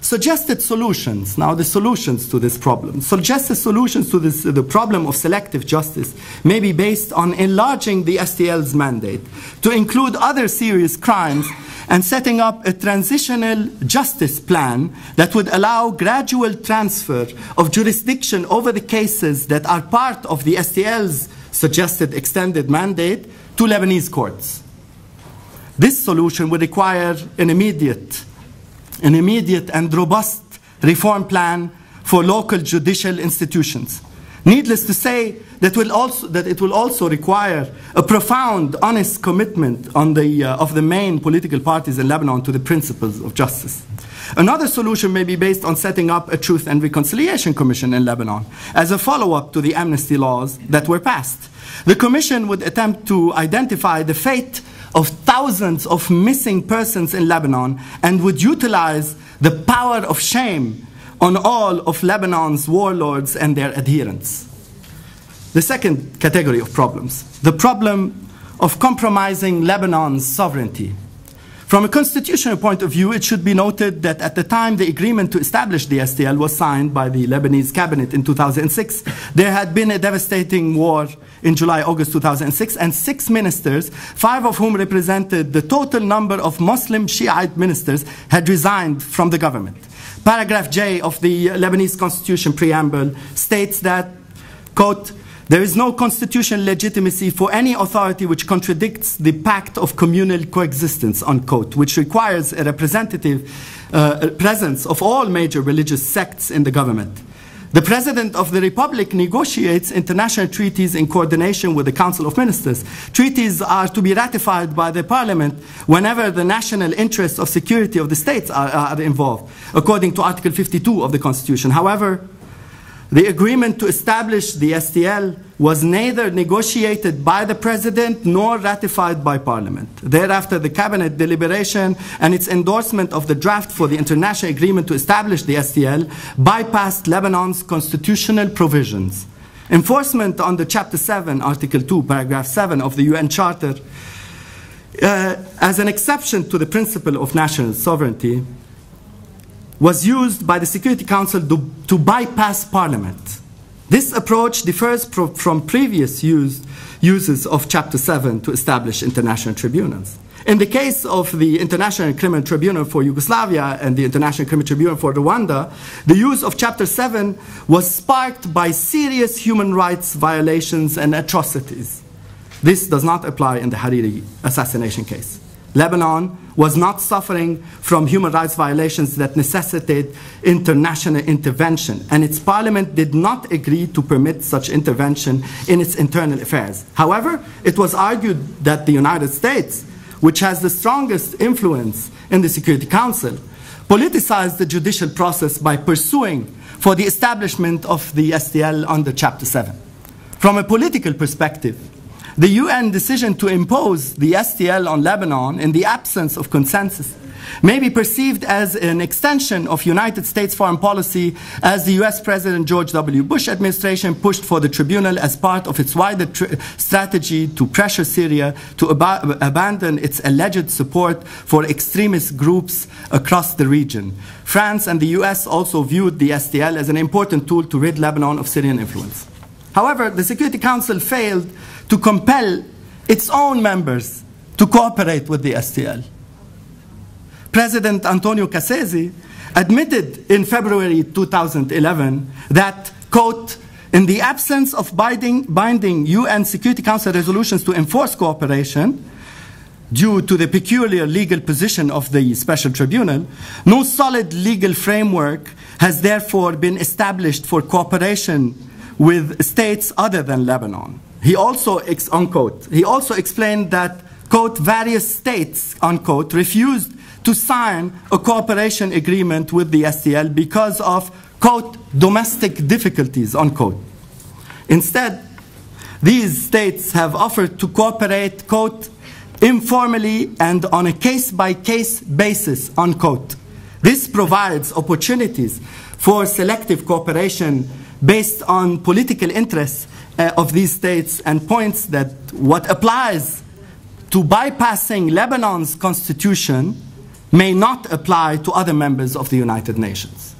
Suggested solutions, now the solutions to this problem. Suggested solutions to the problem of selective justice may be based on enlarging the STL's mandate to include other serious crimes and setting up a transitional justice plan that would allow gradual transfer of jurisdiction over the cases that are part of the STL's suggested extended mandate to Lebanese courts. This solution would require an immediate and robust reform plan for local judicial institutions. Needless to say that it will also require a profound, honest commitment of the main political parties in Lebanon to the principles of justice. Another solution may be based on setting up a Truth and Reconciliation Commission in Lebanon as a follow-up to the amnesty laws that were passed. The commission would attempt to identify the fate of thousands of missing persons in Lebanon and would utilize the power of shame on all of Lebanon's warlords and their adherents. The second category of problems, the problem of compromising Lebanon's sovereignty. From a constitutional point of view, it should be noted that at the time the agreement to establish the STL was signed by the Lebanese cabinet in 2006, there had been a devastating war in July-August 2006, and 6 ministers, 5 of whom represented the total number of Muslim Shiite ministers, had resigned from the government. Paragraph J of the Lebanese constitution preamble states that, quote, "There is no constitutional legitimacy for any authority which contradicts the pact of communal coexistence," unquote, which requires a representative presence of all major religious sects in the government. The President of the Republic negotiates international treaties in coordination with the Council of Ministers. Treaties are to be ratified by the Parliament whenever the national interests of security of the states are involved, according to Article 52 of the Constitution. However, the agreement to establish the STL was neither negotiated by the President nor ratified by Parliament. Thereafter, the Cabinet deliberation and its endorsement of the draft for the international agreement to establish the STL bypassed Lebanon's constitutional provisions. Enforcement under Chapter 7, Article 2, Paragraph 7 of the UN Charter, as an exception to the principle of national sovereignty, was used by the Security Council to bypass Parliament. This approach differs from previous uses of Chapter 7 to establish international tribunals. In the case of the International Criminal Tribunal for Yugoslavia and the International Criminal Tribunal for Rwanda, the use of Chapter 7 was sparked by serious human rights violations and atrocities. This does not apply in the Hariri assassination case. Lebanon was not suffering from human rights violations that necessitate international intervention, and its parliament did not agree to permit such intervention in its internal affairs. However, it was argued that the United States, which has the strongest influence in the Security Council, politicized the judicial process by pursuing for the establishment of the STL under Chapter 7. From a political perspective, the UN decision to impose the STL on Lebanon in the absence of consensus may be perceived as an extension of United States foreign policy, as the US President George W. Bush administration pushed for the tribunal as part of its wider strategy to pressure Syria to abandon its alleged support for extremist groups across the region. France and the US also viewed the STL as an important tool to rid Lebanon of Syrian influence. However, the Security Council failed to compel its own members to cooperate with the STL. President Antonio Cassese admitted in February 2011 that, quote, "In the absence of binding UN Security Council resolutions to enforce cooperation, due to the peculiar legal position of the Special Tribunal, no solid legal framework has therefore been established for cooperation with states other than Lebanon. He also, unquote, he also explained that, quote, various states, unquote, refused to sign a cooperation agreement with the STL because of, quote, domestic difficulties, unquote. Instead, these states have offered to cooperate, quote, informally and on a case-by-case basis, unquote. This provides opportunities for selective cooperation based on political interests of these states, and points that what applies to bypassing Lebanon's constitution may not apply to other members of the United Nations.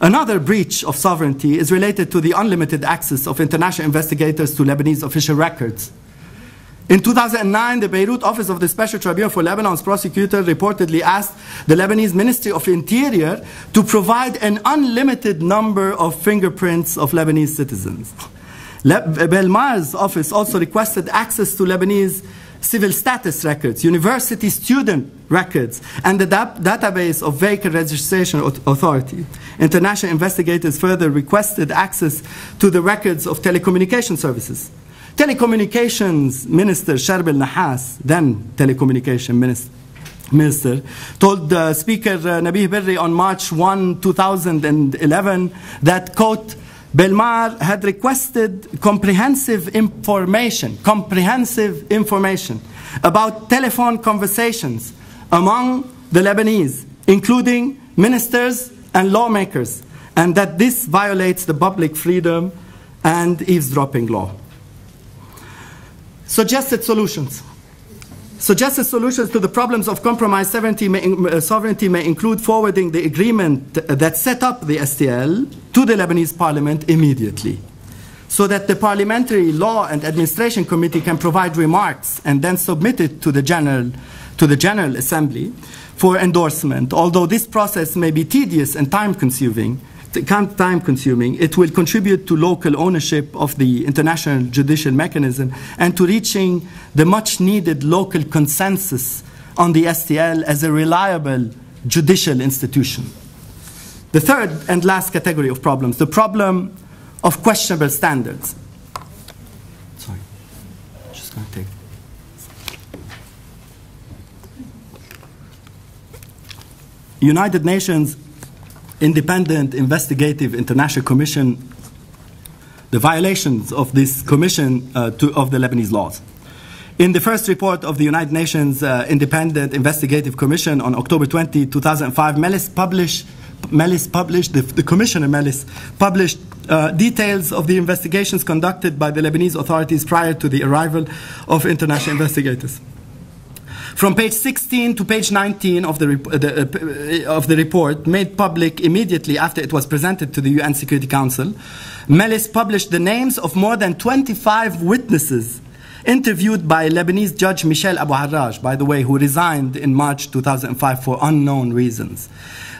Another breach of sovereignty is related to the unlimited access of international investigators to Lebanese official records. In 2009, the Beirut office of the Special Tribunal for Lebanon's prosecutor reportedly asked the Lebanese Ministry of Interior to provide an unlimited number of fingerprints of Lebanese citizens. Belmar's office also requested access to Lebanese civil status records, university student records, and the database of Vehicle Registration Authority. International investigators further requested access to the records of telecommunication services. Telecommunications Minister Sharb al-Nahas, then Telecommunication Minister, told Speaker Nabih Berri on March 1, 2011 that, quote, Belmar had requested comprehensive information about telephone conversations among the Lebanese, including ministers and lawmakers, and that this violates the public freedom and eavesdropping law. Suggested solutions. Suggested solutions to the problems of compromised sovereignty may include forwarding the agreement that set up the STL to the Lebanese parliament immediately, so that the Parliamentary Law and Administration Committee can provide remarks and then submit it to the General Assembly for endorsement. Although this process may be tedious and time-consuming, it will contribute to local ownership of the international judicial mechanism and to reaching the much-needed local consensus on the STL as a reliable judicial institution. The third and last category of problems, the problem of questionable standards. Sorry, just going to take. United Nations Independent Investigative International Commission, the violations of this commission of the Lebanese laws. In the first report of the United Nations Independent Investigative Commission on October 20, 2005, the Commissioner Melis published details of the investigations conducted by the Lebanese authorities prior to the arrival of international investigators. From page 16 to page 19 of the report, made public immediately after it was presented to the UN Security Council, Melis published the names of more than 25 witnesses interviewed by Lebanese Judge Michel Abu Harraj, by the way, who resigned in March 2005 for unknown reasons.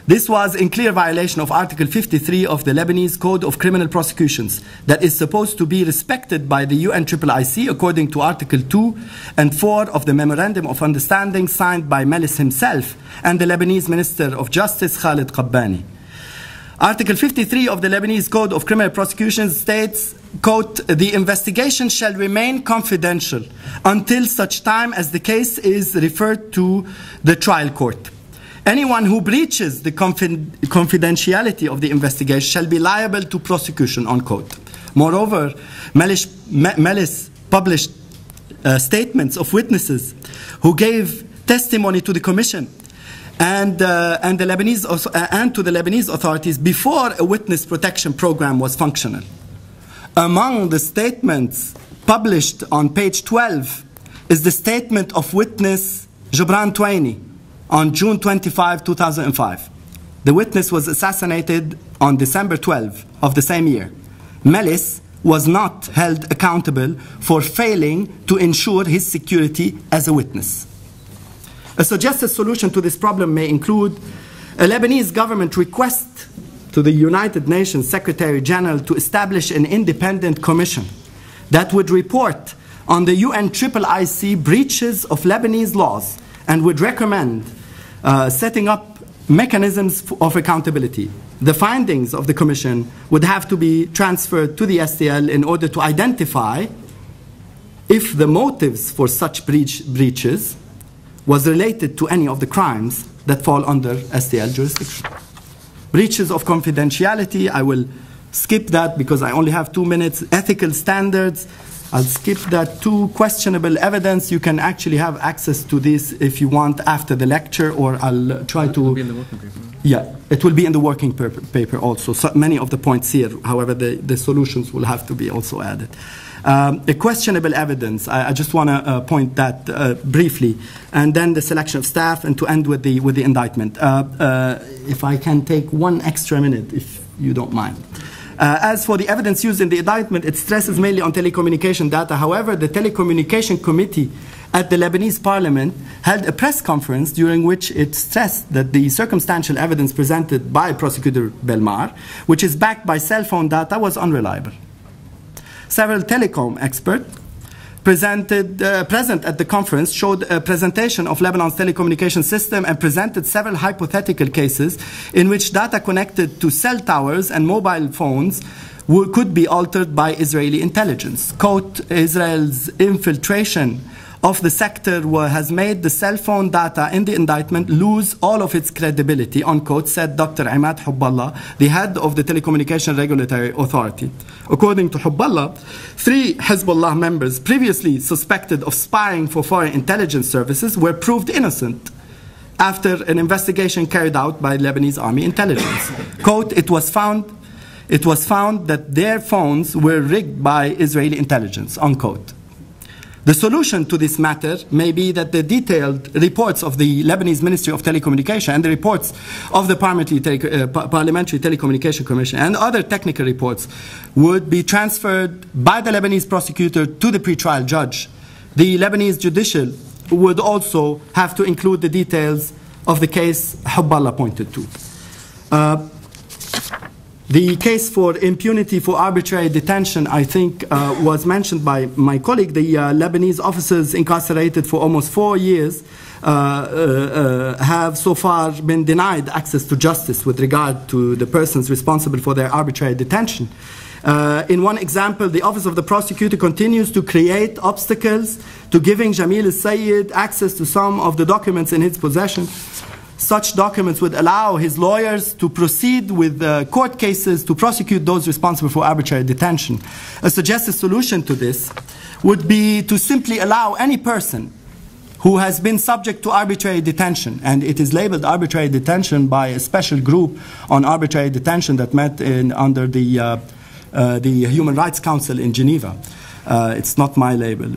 This was in clear violation of Article 53 of the Lebanese Code of Criminal Prosecutions that is supposed to be respected by the UNIIC according to Article 2 and 4 of the Memorandum of Understanding signed by Melis himself and the Lebanese Minister of Justice Khalid Qabbani. Article 53 of the Lebanese Code of Criminal Prosecutions states, quote, the investigation shall remain confidential until such time as the case is referred to the trial court. Anyone who breaches the confidentiality of the investigation shall be liable to prosecution, unquote. Moreover, Melis published statements of witnesses who gave testimony to the Commission and to the Lebanese authorities before a witness protection program was functional. Among the statements published on page 12 is the statement of witness Jabran Twaini on June 25, 2005. The witness was assassinated on December 12 of the same year. Melis was not held accountable for failing to ensure his security as a witness. A suggested solution to this problem may include a Lebanese government request to the United Nations Secretary General to establish an independent commission that would report on the UNIIC breaches of Lebanese laws and would recommend setting up mechanisms of accountability. The findings of the Commission would have to be transferred to the STL in order to identify if the motives for such breaches was related to any of the crimes that fall under STL jurisdiction. Breaches of confidentiality, I will skip that because I only have 2 minutes. Ethical standards, I'll skip that too. Questionable evidence, you can actually have access to this if you want after the lecture, or I'll try to... It will be in the working paper. Yeah, it will be in the working paper also. So many of the points here, however, the solutions will have to be also added. A questionable evidence, I just want to point that briefly, and then the selection of staff, and to end with the indictment. If I can take 1 extra minute, if you don't mind. As for the evidence used in the indictment, it stresses mainly on telecommunication data. However, the Telecommunication Committee at the Lebanese Parliament held a press conference during which it stressed that the circumstantial evidence presented by Prosecutor Belmar, which is backed by cell phone data, was unreliable. Several telecom experts present at the conference showed a presentation of Lebanon's telecommunication system and presented several hypothetical cases in which data connected to cell towers and mobile phones could be altered by Israeli intelligence. Quote, Israel's infiltration of the sector has made the cell phone data in the indictment lose all of its credibility, unquote, said Dr. Imad Hubballah, the head of the Telecommunication Regulatory Authority. According to Hubballah, 3 Hezbollah members previously suspected of spying for foreign intelligence services were proved innocent after an investigation carried out by Lebanese Army intelligence. Quote, it was found that their phones were rigged by Israeli intelligence, unquote. The solution to this matter may be that the detailed reports of the Lebanese Ministry of Telecommunication and the reports of the Parliamentary Telecommunication Commission and other technical reports would be transferred by the Lebanese prosecutor to the pretrial judge. The Lebanese judicial would also have to include the details of the case Hubballah pointed to. The case for impunity for arbitrary detention, I think, was mentioned by my colleague. The Lebanese officers incarcerated for almost 4 years have so far been denied access to justice with regard to the persons responsible for their arbitrary detention. In one example, the Office of the Prosecutor continues to create obstacles to giving Jamil al-Sayyid access to some of the documents in his possession. Such documents would allow his lawyers to proceed with court cases to prosecute those responsible for arbitrary detention. A suggested solution to this would be to simply allow any person who has been subject to arbitrary detention, and it is labeled arbitrary detention by a special group on arbitrary detention that met under the Human Rights Council in Geneva. It's not my label.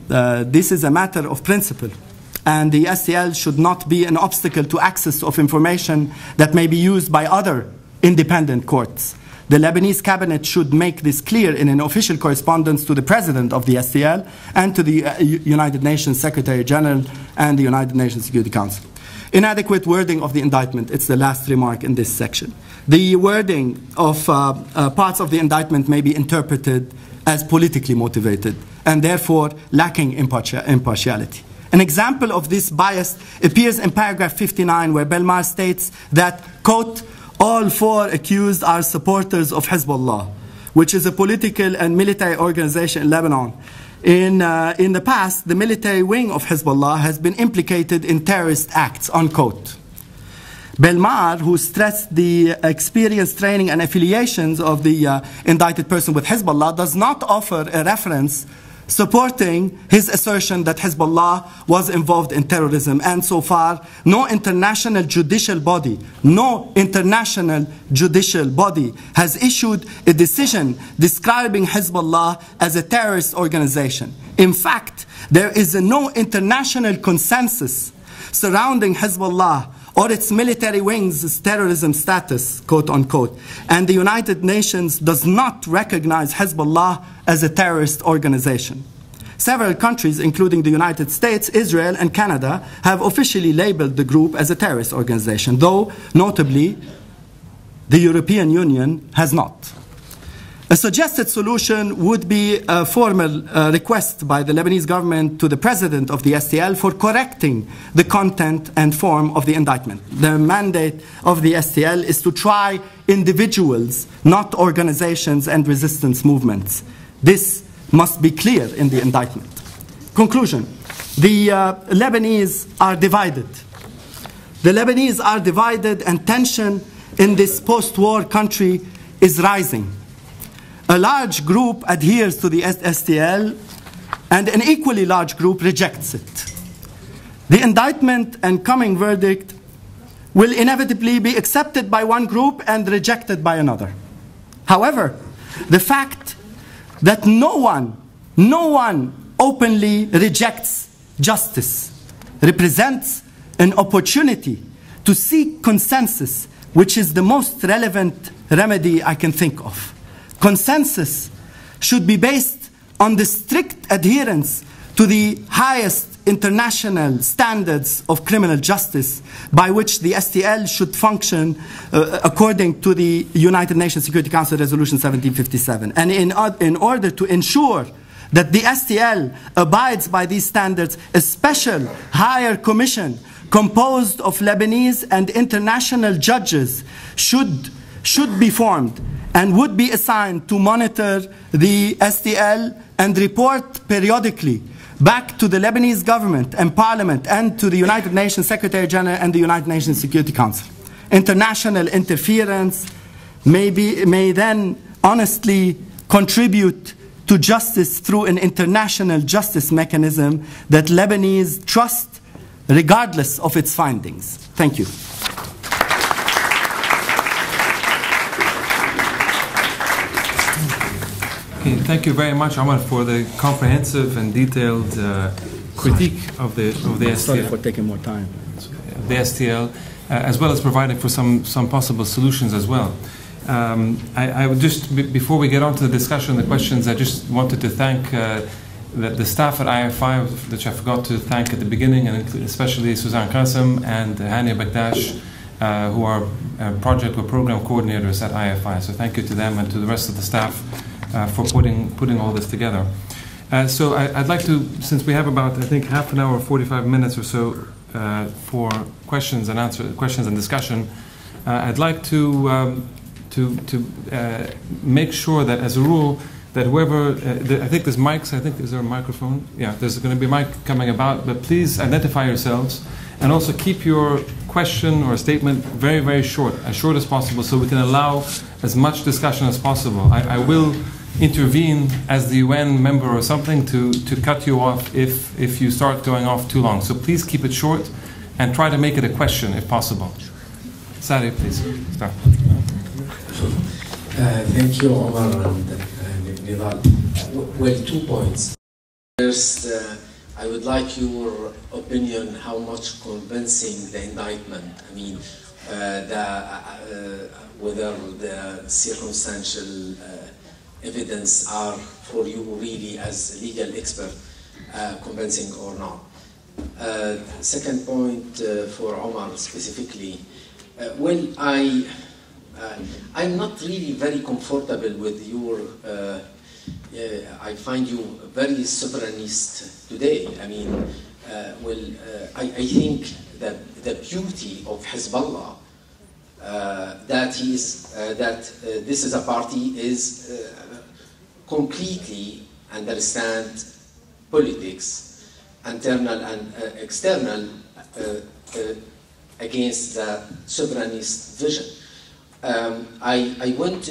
This is a matter of principle. And the STL should not be an obstacle to access of information that may be used by other independent courts. The Lebanese cabinet should make this clear in an official correspondence to the president of the STL and to the United Nations Secretary General and the United Nations Security Council. Inadequate wording of the indictment, it's the last remark in this section. The wording of parts of the indictment may be interpreted as politically motivated and therefore lacking impartiality. An example of this bias appears in paragraph 59, where Belmar states that, quote, all 4 accused are supporters of Hezbollah, which is a political and military organization in Lebanon. In the past, the military wing of Hezbollah has been implicated in terrorist acts, unquote. Belmar, who stressed the experience, training, and affiliations of the indicted person with Hezbollah, does not offer a reference supporting his assertion that Hezbollah was involved in terrorism. And so far, no international judicial body has issued a decision describing Hezbollah as a terrorist organization. In fact, there is no international consensus surrounding Hezbollah or its military wings' terrorism status, quote unquote. And the United Nations does not recognize Hezbollah as a terrorist organization. Several countries, including the United States, Israel, and Canada, have officially labeled the group as a terrorist organization, though, notably, the European Union has not. A suggested solution would be a formal request by the Lebanese government to the president of the STL for correcting the content and form of the indictment. The mandate of the STL is to try individuals, not organizations and resistance movements. This must be clear in the indictment. Conclusion. The Lebanese are divided. The Lebanese are divided, and tension in this post-war country is rising. A large group adheres to the STL, and an equally large group rejects it. The indictment and coming verdict will inevitably be accepted by one group and rejected by another. However, the fact that no one openly rejects justice represents an opportunity to seek consensus, which is the most relevant remedy I can think of. Consensus should be based on the strict adherence to the highest international standards of criminal justice by which the STL should function according to the United Nations Security Council Resolution 1757. And in order to ensure that the STL abides by these standards, a special higher commission composed of Lebanese and international judges should be formed and would be assigned to monitor the STL and report periodically back to the Lebanese government and parliament and to the United Nations Secretary General and the United Nations Security Council. International interference may then honestly contribute to justice through an international justice mechanism that Lebanese trust regardless of its findings. Thank you. Okay, thank you very much, Omar, for the comprehensive and detailed critique of the STL. Sorry for taking more time. The STL, as well as providing for some possible solutions as well. I would just, before we get on to the discussion, the questions, I just wanted to thank the staff at IFI, which I forgot to thank at the beginning, and especially Suzanne Qasim and Hania Bakdash, who are project or program coordinators at IFI. So thank you to them and to the rest of the staff for putting all this together. So I'd like to, since we have about, I think, half an hour, 45 minutes or so for questions and discussion, I'd like to make sure that, as a rule, that whoever, I think there's mics, is there a microphone? Yeah, there's going to be a mic coming about, but please identify yourselves and also keep your question or statement very, very short, as short as possible, so we can allow as much discussion as possible. I will intervene as the UN member or something to cut you off if you start going off too long. So please keep it short and try to make it a question if possible. Sari, please start. Thank you, Omar and Nidal. Well, 2 points. First, I would like your opinion how much convincing the indictment, I mean, whether the circumstantial evidence are for you really as legal expert convincing or not. Second point for Omar specifically, well, I'm not really very comfortable with your, I find you very sovereignist today. I mean, I think that the beauty of Hezbollah, that this is a party is completely understand politics, internal and external, against the sovereignist vision. I went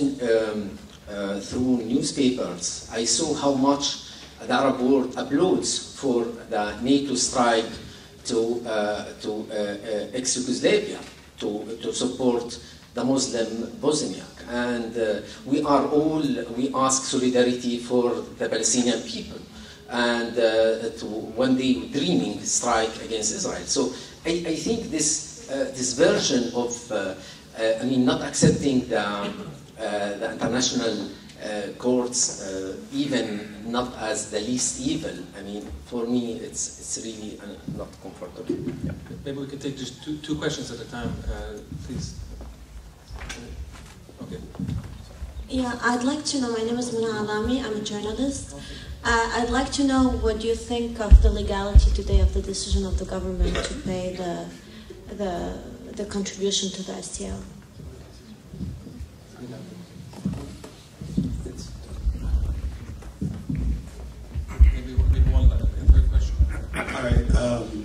through newspapers. I saw how much the Arab world applauds for the NATO strike to ex-Yugoslavia, to support the Muslim Bosniak. And we ask solidarity for the Palestinian people, and to one day dreaming strike against Israel. So I think this version of I mean, not accepting the international courts, even not as the least evil. I mean, for me, it's really not comfortable. Yeah. Maybe we could take just two questions at a time, please. Okay. Yeah, I'd like to know, my name is Mina Alami, I'm a journalist. I'd like to know what you think of the legality today of the decision of the government to pay the contribution to the STL. All right,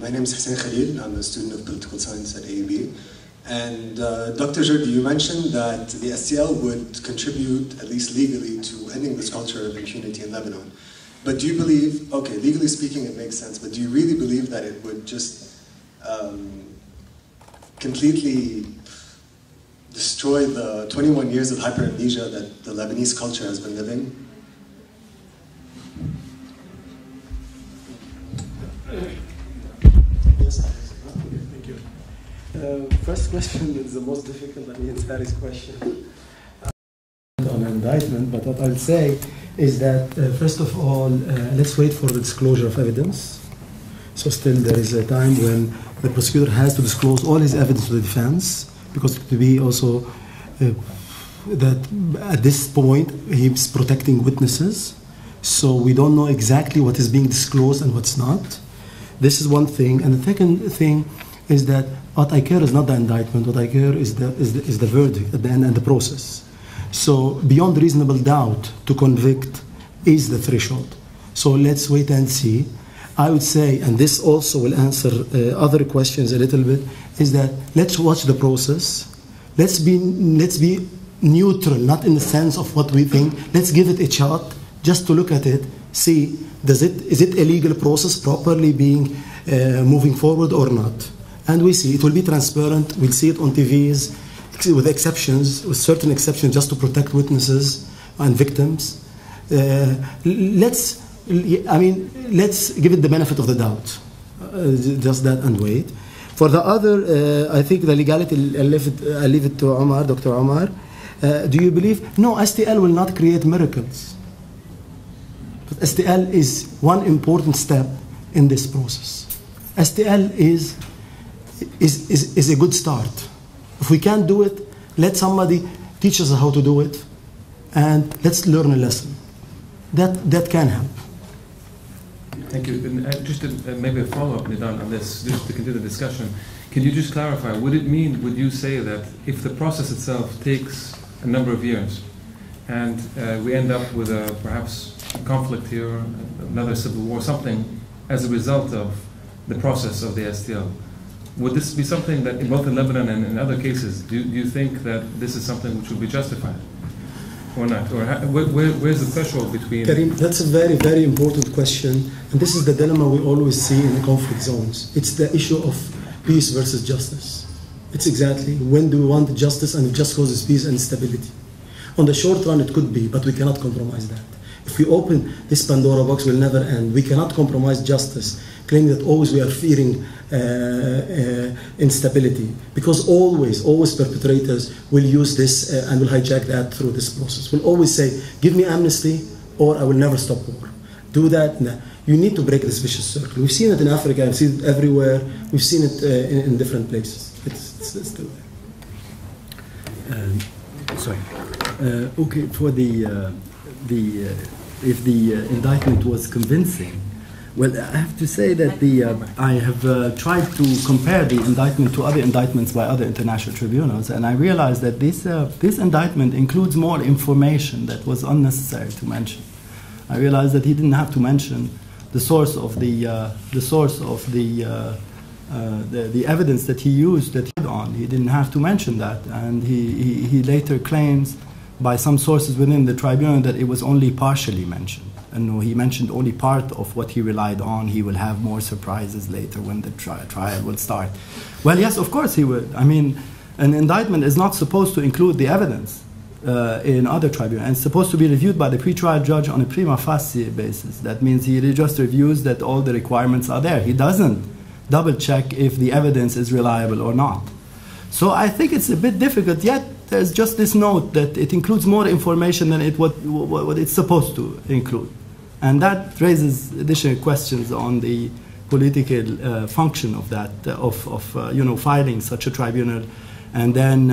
my name is Hussein Khalil. I'm a student of political science at AUB. And Dr. Jurdi, you mentioned that the STL would contribute, at least legally, to ending this culture of impunity in Lebanon. But do you believe, okay, legally speaking it makes sense, but do you really believe that it would just completely destroy the 21 years of hyper-amnesia that the Lebanese culture has been living? Yes, thank you. First question is the most difficult, it's Harry's question on indictment, but what I'll say is that, first of all, let's wait for the disclosure of evidence. So still there is a time when the prosecutor has to disclose all his evidence to the defense, because it could be also that at this point he's protecting witnesses, so we don't know exactly what is being disclosed and what's not. This is one thing, and the second thing is that what I care is not the indictment. What I care is the verdict at the end and the process. So beyond reasonable doubt to convict is the threshold. So let's wait and see. I would say, and this also will answer other questions a little bit, is that let's watch the process. Let's be neutral, not in the sense of what we think. Let's give it a shot, just to look at it, see is it a legal process properly being moving forward or not. And we see it will be transparent. We'll see it on TVs with exceptions, with certain exceptions, just to protect witnesses and victims. Let's give it the benefit of the doubt, just that, and wait. For the other, I think the legality, I'll leave it to Omar, Dr. Omar. Do you believe? No, STL will not create miracles. But STL is one important step in this process. STL is a good start. If we can't do it, let somebody teach us how to do it, and let's learn a lesson. That can help. Thank you. And just maybe a follow-up, Nidal, on this, just to continue the discussion. Can you just clarify, would you say that if the process itself takes a number of years, and we end up with perhaps a conflict here, another civil war, something as a result of the process of the STL, would this be something that, both in Lebanon and in other cases, do you think that this is something which would be justified? Or not? Or where's the threshold between... Karim, that's a very, very important question. And this is the dilemma we always see in the conflict zones. It's the issue of peace versus justice. It's exactly, when do we want justice, and it just causes peace and stability. On the short run, it could be, but we cannot compromise that. If we open this Pandora box, will never end. We cannot compromise justice, claiming that always we are fearing instability, because always perpetrators will use this and will hijack that through this process. Will always say, give me amnesty or I will never stop war. Do that. No. You need to break this vicious circle. We've seen it in Africa, we've seen it everywhere, we've seen it in different places. It's still there. Sorry. Okay, for if the indictment was convincing, well, I have to say that I have tried to compare the indictment to other indictments by other international tribunals, and I realized that this indictment includes more information that was unnecessary to mention. I realized that he didn't have to mention the source of the evidence that he used that he had on. He didn't have to mention that, and he later claims by some sources within the tribunal that it was only partially mentioned. And no, he mentioned only part of what he relied on. He will have more surprises later when the trial will start. Well, yes, of course he would. I mean, an indictment is not supposed to include the evidence in other tribunals. It's supposed to be reviewed by the pretrial judge on a prima facie basis. That means he just reviews that all the requirements are there. He doesn't double check if the evidence is reliable or not. So I think it's a bit difficult, yet there's just this note that it includes more information than what it's supposed to include. And that raises additional questions on the political function of that, filing such a tribunal and then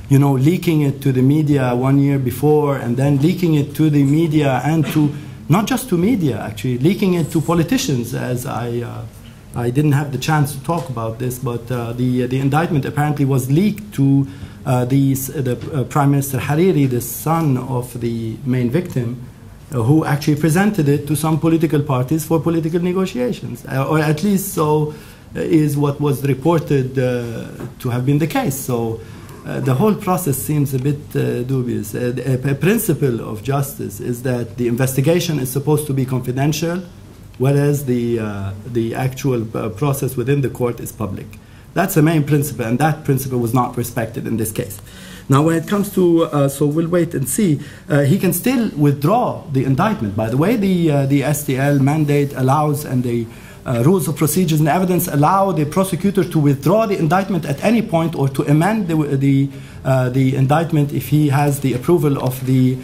leaking it to the media 1 year before, and then leaking it to the media and to not just to media, actually leaking it to politicians. As I didn't have the chance to talk about this, but the indictment apparently was leaked to the Prime Minister Hariri, the son of the main victim, who actually presented it to some political parties for political negotiations, or at least so is what was reported to have been the case. So the whole process seems a bit dubious. A principle of justice is that the investigation is supposed to be confidential, whereas the actual process within the court is public. That's the main principle, and that principle was not respected in this case. Now, when it comes to, so we'll wait and see, he can still withdraw the indictment. By the way, the STL mandate allows, and the rules of procedures and evidence allow the prosecutor to withdraw the indictment at any point, or to amend the indictment if he has the approval of the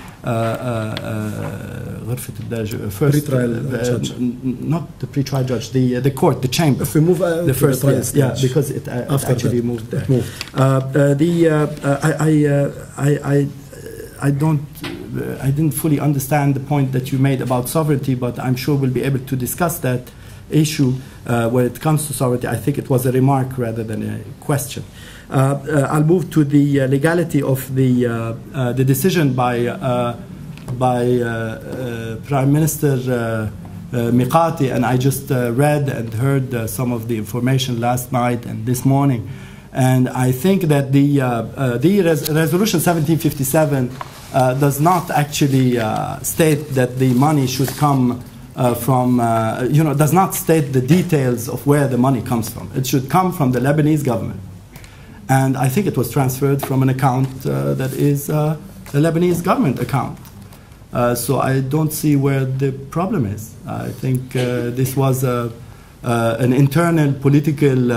first judge. Not the pre-trial judge, the court, the chamber. If we move the first, trial yes, yeah, because it actually moved there. I didn't fully understand the point that you made about sovereignty, but I'm sure we'll be able to discuss that issue when it comes to sovereignty. I think it was a remark rather than a question. I'll move to the legality of the decision by Prime Minister Miqati, and I just read and heard some of the information last night and this morning, and I think that the Resolution 1757 does not actually state that the money should come from, does not state the details of where the money comes from. It should come from the Lebanese government. And I think it was transferred from an account that is the Lebanese government account. So I don't see where the problem is. I think this was an internal political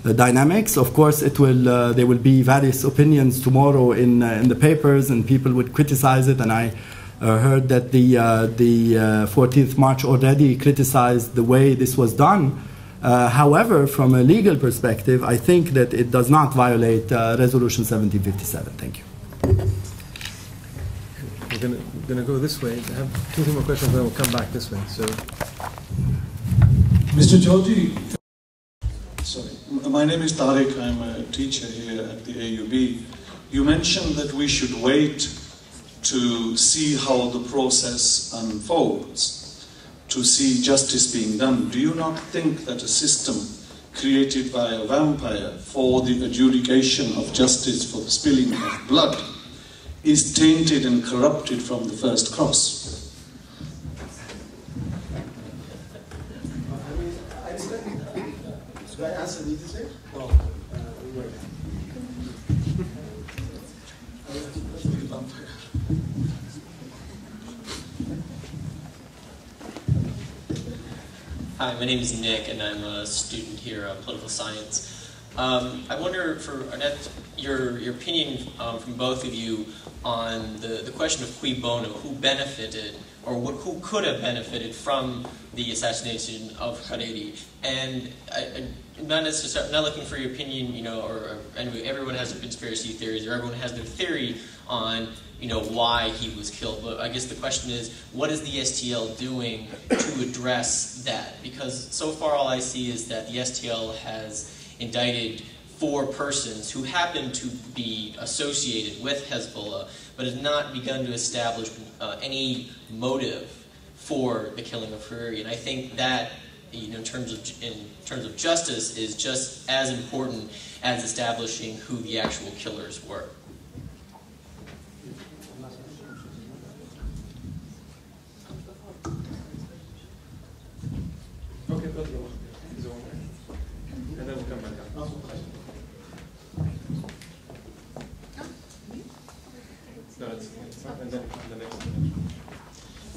dynamics. Of course, it will. There will be various opinions tomorrow in the papers, and people would criticize it. And I heard that the 14th March already criticized the way this was done. However, from a legal perspective, I think that it does not violate Resolution 1757. Thank you. We're going to go this way. I have 2 more questions, then we'll come back this way. So, Mr. Jurdi, sorry, my name is Tariq. I'm a teacher here at the AUB. You mentioned that we should wait to see how the process unfolds, to see justice being done. Do you not think that a system created by a vampire for the adjudication of justice for the spilling of blood is tainted and corrupted from the first cross? Should I answer this? No. Hi, my name is Nick, and I'm a student here of political science. I wonder, for Annette, your opinion from both of you on the question of cui bono, who benefited, or who could have benefited from the assassination of Hariri. And I'm not necessarily not looking for your opinion, or anyway, everyone has their conspiracy theories, or everyone has their theory on why he was killed. But I guess the question is, what is the STL doing to address that? Because so far all I see is that the STL has indicted 4 persons who happen to be associated with Hezbollah, but has not begun to establish any motive for the killing of Hariri. And I think that, in terms of justice, is just as important as establishing who the actual killers were. okay, and then we'll come back up. No, it's not, and then the next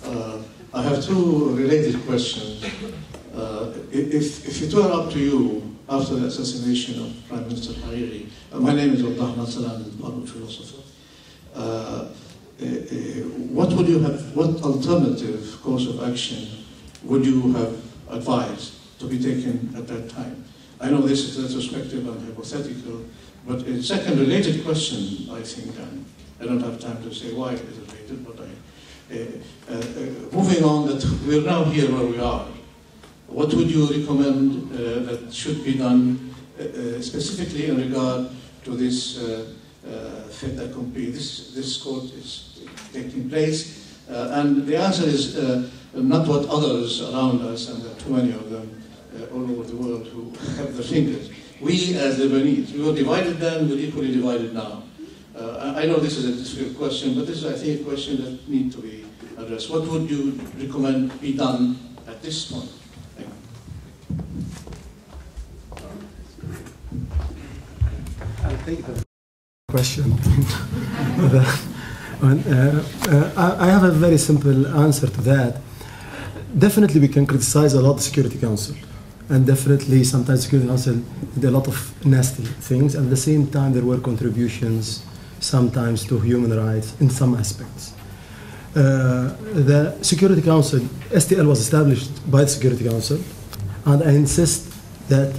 one. I have 2 related questions. If it were up to you, after the assassination of Prime Minister Hariri, my name is Abdullah Salam, I'm a Harvard philosopher. What alternative course of action would you have advised to be taken at that time? I know this is retrospective and hypothetical, But a second related question, I think, and I don't have time to say why it is related, but moving on, that we're now here where we are. What would you recommend that should be done specifically in regard to this fait accompli? This court is taking place, and the answer is not what others around us, and there are too many of them all over the world who have their fingers. We as Lebanese, we were divided then, we're equally divided now. I know this is a difficult question, but this is, I think, a question that needs to be addressed. What would you recommend be done at this point? Thank you. I'll take the question. I have a very simple answer to that. Definitely we can criticize a lot the Security Council. And definitely sometimes Security Council did a lot of nasty things. At the same time, there were contributions sometimes to human rights in some aspects. The Security Council, STL was established by the Security Council, and I insist that,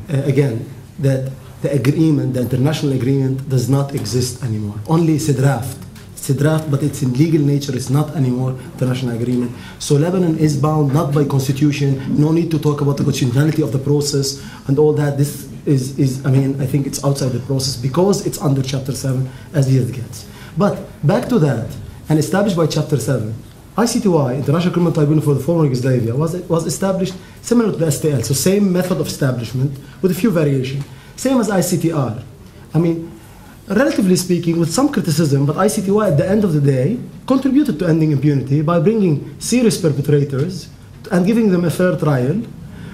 again, that the agreement, the international agreement, does not exist anymore. Only it's a draft. It's a draft, but it's in legal nature. It's not anymore international agreement. So Lebanon is bound not by constitution. No need to talk about the constitutionality of the process and all that. This is I mean, I think it's outside the process because it's under Chapter 7 as the year gets. But back to that, and established by Chapter 7, ICTY, International Criminal Tribunal for the former Yugoslavia, was established similar to the STL. So same method of establishment with a few variations. Same as ICTR. I mean, relatively speaking, with some criticism, but ICTY at the end of the day contributed to ending impunity by bringing serious perpetrators and giving them a fair trial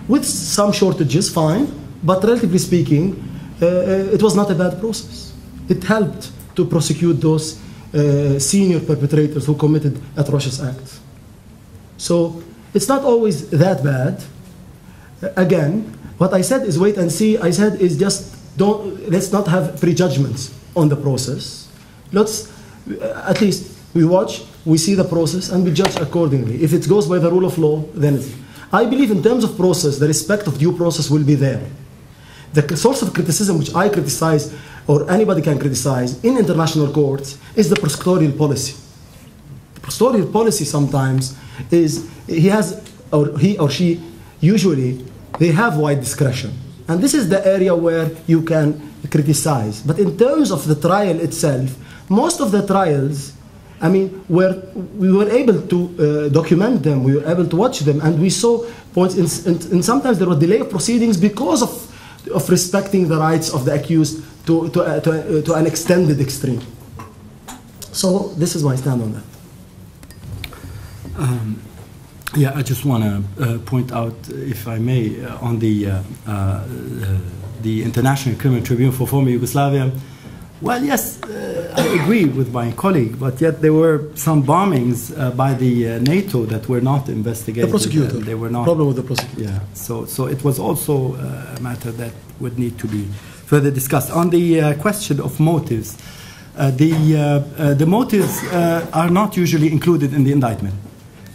with some shortages, fine, but relatively speaking, it was not a bad process. It helped to prosecute those senior perpetrators who committed atrocious acts. So it's not always that bad. Again, what I said is wait and see. I said is just let's not have prejudgments on the process. Let's, at least we watch, we see the process, and we judge accordingly. If it goes by the rule of law, then it's... I believe in terms of process, the respect of due process will be there. The source of criticism which I criticize, or anybody can criticize, in international courts is the prosecutorial policy. The prosecutorial policy sometimes is, he or she, usually, they have wide discretion. And this is the area where you can criticize. But in terms of the trial itself, most of the trials, I mean, we were able to document them, we were able to watch them, and we saw points, and sometimes there was delay of proceedings because of respecting the rights of the accused to an extended extreme. So this is my stand on that. Yeah, I just want to point out, if I may, on the International Criminal Tribunal for former Yugoslavia. Well, yes, I agree with my colleague, but yet there were some bombings by the NATO that were not investigated. The prosecutor. They were not. Problem with the prosecutor. Yeah, so it was also a matter that would need to be further discussed. On the question of motives, the motives are not usually included in the indictment.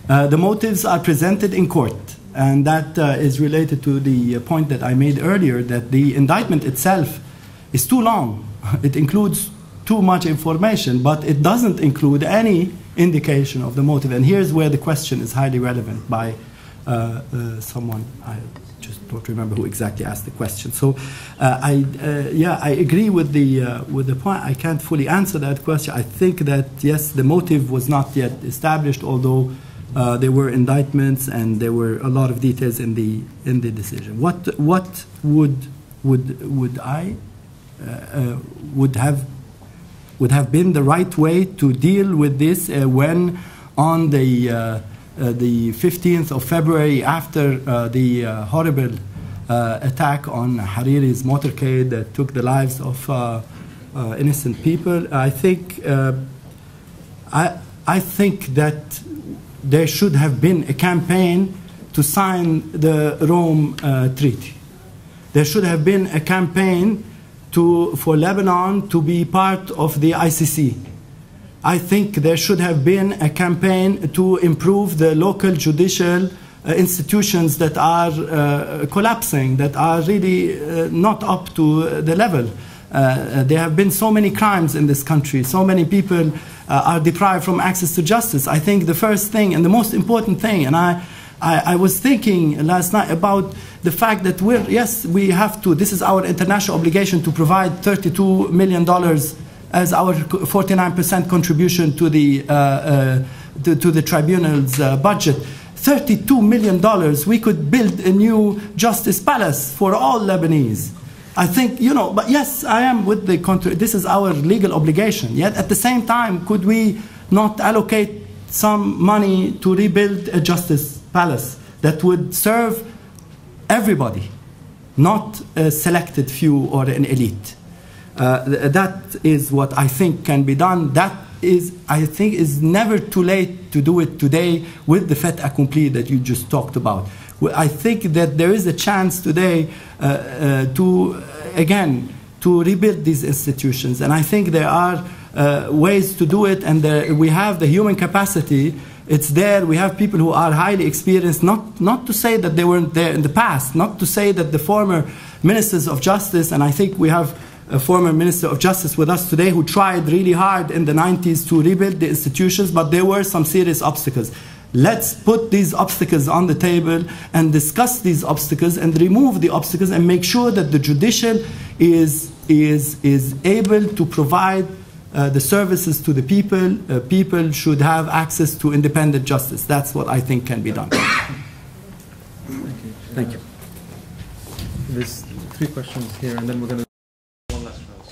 The motives are presented in court, and that is related to the point that I made earlier, that the indictment itself is too long. It includes too much information, but it doesn't include any indication of the motive. And here's where the question is highly relevant by someone, I just don't remember who exactly asked the question. So I agree with the point. I can't fully answer that question. I think that, yes, the motive was not yet established, although there were indictments and there were a lot of details in the decision. What would have been the right way to deal with this when on the 15th of February, after the horrible attack on Hariri's motorcade that took the lives of innocent people, I think that there should have been a campaign to sign the Rome Treaty. There should have been a campaign for Lebanon to be part of the ICC. I think there should have been a campaign to improve the local judicial institutions that are collapsing, that are really not up to the level. There have been so many crimes in this country. So many people are deprived from access to justice. I think the first thing and the most important thing, and I was thinking last night about the fact that we have to, this is our international obligation to provide $32 million as our 49% contribution to the tribunal's budget. $32 million, we could build a new justice palace for all Lebanese. I think, but yes, I am with the country. This is our legal obligation. Yet at the same time, could we not allocate some money to rebuild a justice palace that would serve everybody, not a selected few or an elite? That is what I think can be done. That is, I think, is never too late to do it today with the fait accompli that you just talked about. I think that there is a chance today to rebuild these institutions, and I think there are ways to do it, and we have the human capacity. It's there. We have people who are highly experienced, not to say that they weren't there in the past, not to say that the former ministers of justice, and I think we have a former Minister of Justice with us today who tried really hard in the 90s to rebuild the institutions, but there were some serious obstacles. Let's put these obstacles on the table and discuss these obstacles and remove the obstacles and make sure that the judicial is able to provide the services to the people. People should have access to independent justice. That's what I think can be done. Thank you. There's 3 questions here, and then we're going to do one last round.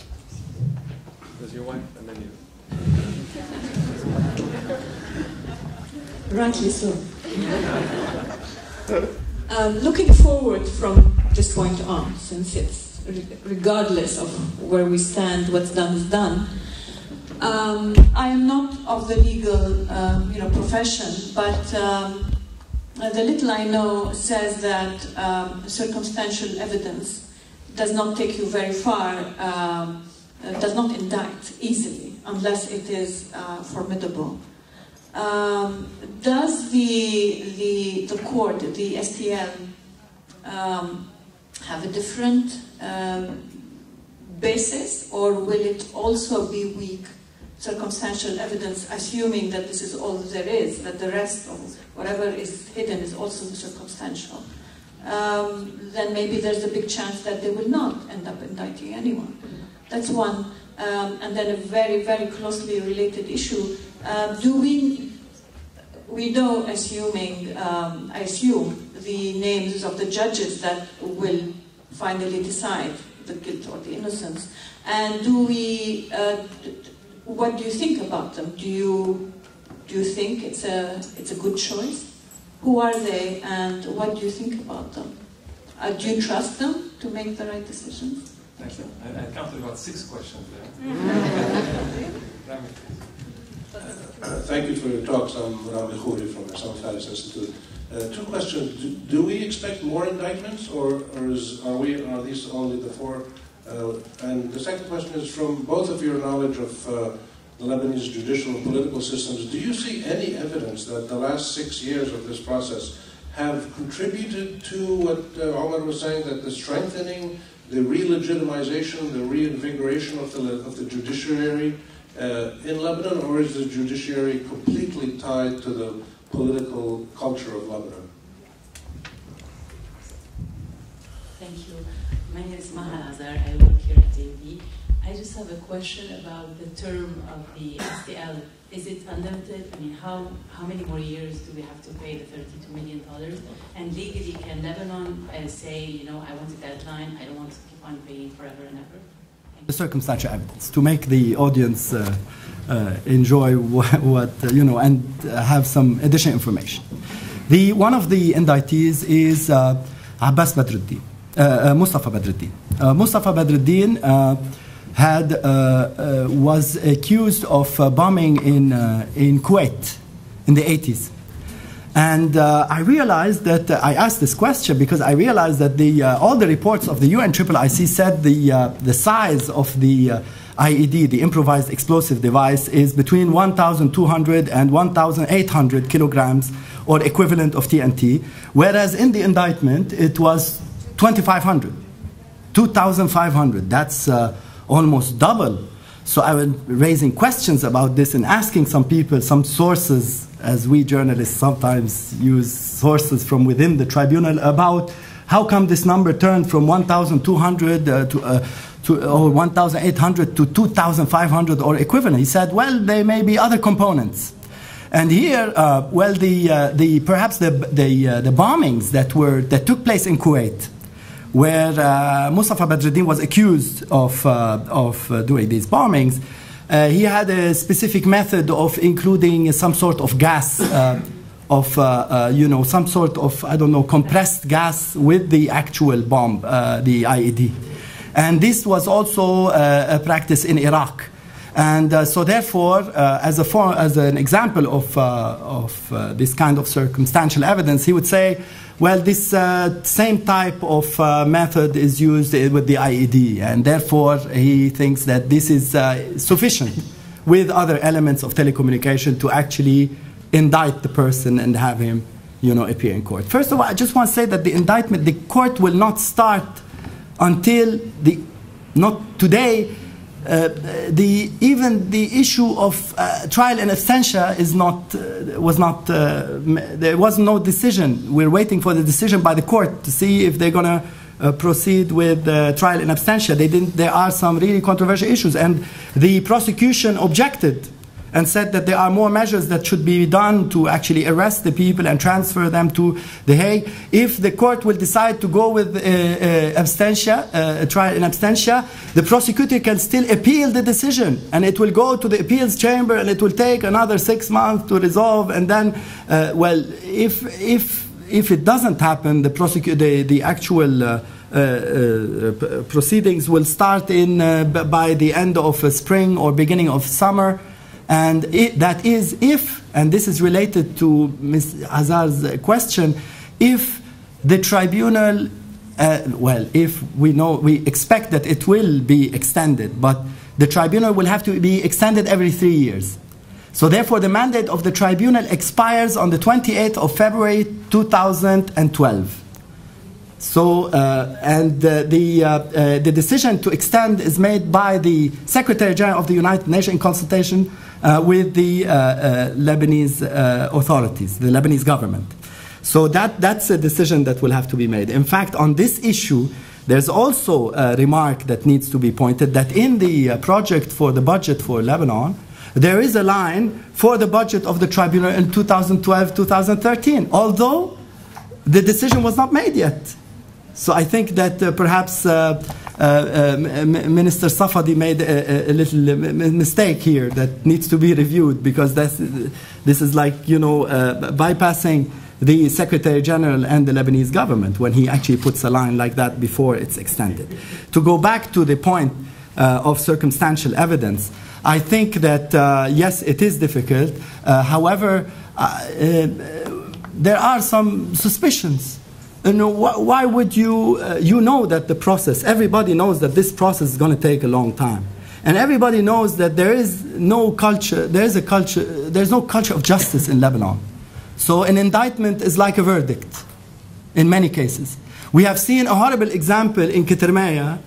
There's your wife, and then you. Rightly so. Looking forward from this point on, since it's regardless of where we stand, what's done is done. I am not of the legal, profession, but the little I know says that circumstantial evidence does not take you very far, does not indict easily unless it is formidable. Does the court, the STL, have a different basis, or will it also be weak circumstantial evidence, assuming that this is all there is, that the rest of whatever is hidden is also circumstantial? Then maybe there's a big chance that they will not end up indicting anyone. That's one. And then a very, very closely related issue. We know, assuming, I assume, the names of the judges that will finally decide the guilt or the innocence. And what do you think about them? Do you think it's a good choice? Who are they, and what do you think about them? Do you trust them to make the right decisions? Thank you. I counted about 6 questions there. Thank you for your talks. I'm Rami Khouri from the Issam Faris Institute. 2 questions. Do we expect more indictments, or are these only the 4? And the second question is, from both of your knowledge of the Lebanese judicial and political systems, do you see any evidence that the last 6 years of this process have contributed to what Omar was saying, that the strengthening, the re-legitimization, the reinvigoration of the judiciary in Lebanon, or is the judiciary completely tied to the political culture of Lebanon? Thank you. My name is Maha Azar. I work here at AUB. I just have a question about the term of the STL. Is it unlimited? I mean, how many more years do we have to pay the $32 million? And legally, can Lebanon say, I want a deadline, I don't want to keep on paying forever and ever? The circumstantial evidence to make the audience enjoy what and have some additional information. One of the indictees is Abbas Badruddin, Mustafa Badruddin. Mustafa Badruddin was accused of bombing in Kuwait in the 80s. And I realized that I asked this question because I realized that all the reports of the UNIIC said the size of the IED, the improvised explosive device, is between 1,200 and 1,800 kilograms, or equivalent of TNT, whereas in the indictment it was 2,500. That's almost double. So I was raising questions about this and asking some people, some sources, as we journalists sometimes use sources from within the tribunal, about how come this number turned from 1,200 or 1,800 to 2,500 or equivalent. He said, well, there may be other components. And here, perhaps the bombings that took place in Kuwait, where Mustafa Badruddin was accused of doing these bombings, he had a specific method of including some sort of gas, some sort of, I don't know, compressed gas with the actual bomb, the IED. And this was also a practice in Iraq. And so therefore, as an example of this kind of circumstantial evidence, he would say, well, this same type of method is used with the IED, and therefore he thinks that this is sufficient with other elements of telecommunication to actually indict the person and have him, appear in court. First of all, I just want to say that the indictment, the court will not start until not today. Even the issue of trial in absentia there was no decision. We're waiting for the decision by the court to see if they're going to proceed with trial in absentia. There are some really controversial issues, and the prosecution objected and said that there are more measures that should be done to actually arrest the people and transfer them to The Hague. If the court will decide to go with absentia, trial in absentia, the prosecutor can still appeal the decision, and it will go to the appeals chamber, and it will take another 6 months to resolve. And then, if it doesn't happen, the actual proceedings will start by the end of spring or beginning of summer. And that is if, and this is related to Ms. Azar's question, if the tribunal, if we expect that it will be extended, but the tribunal will have to be extended every 3 years. So therefore, the mandate of the tribunal expires on the 28th of February 2012. So, the decision to extend is made by the Secretary General of the United Nations in consultation with the Lebanese authorities, the Lebanese government. So that's a decision that will have to be made. In fact, on this issue, there's also a remark that needs to be pointed, that in the project for the budget for Lebanon, there is a line for the budget of the tribunal in 2012-2013, although the decision was not made yet. So I think that perhaps Minister Safadi made a little mistake here that needs to be reviewed, because this is like, bypassing the Secretary General and the Lebanese government when he actually puts a line like that before it's extended. To go back to the point of circumstantial evidence, I think that, yes, it is difficult. However, there are some suspicions. Why would you know that the process, everybody knows that this process is going to take a long time. And everybody knows that there is no culture, there's no culture of justice in Lebanon. So an indictment is like a verdict in many cases. We have seen a horrible example in Ketermeya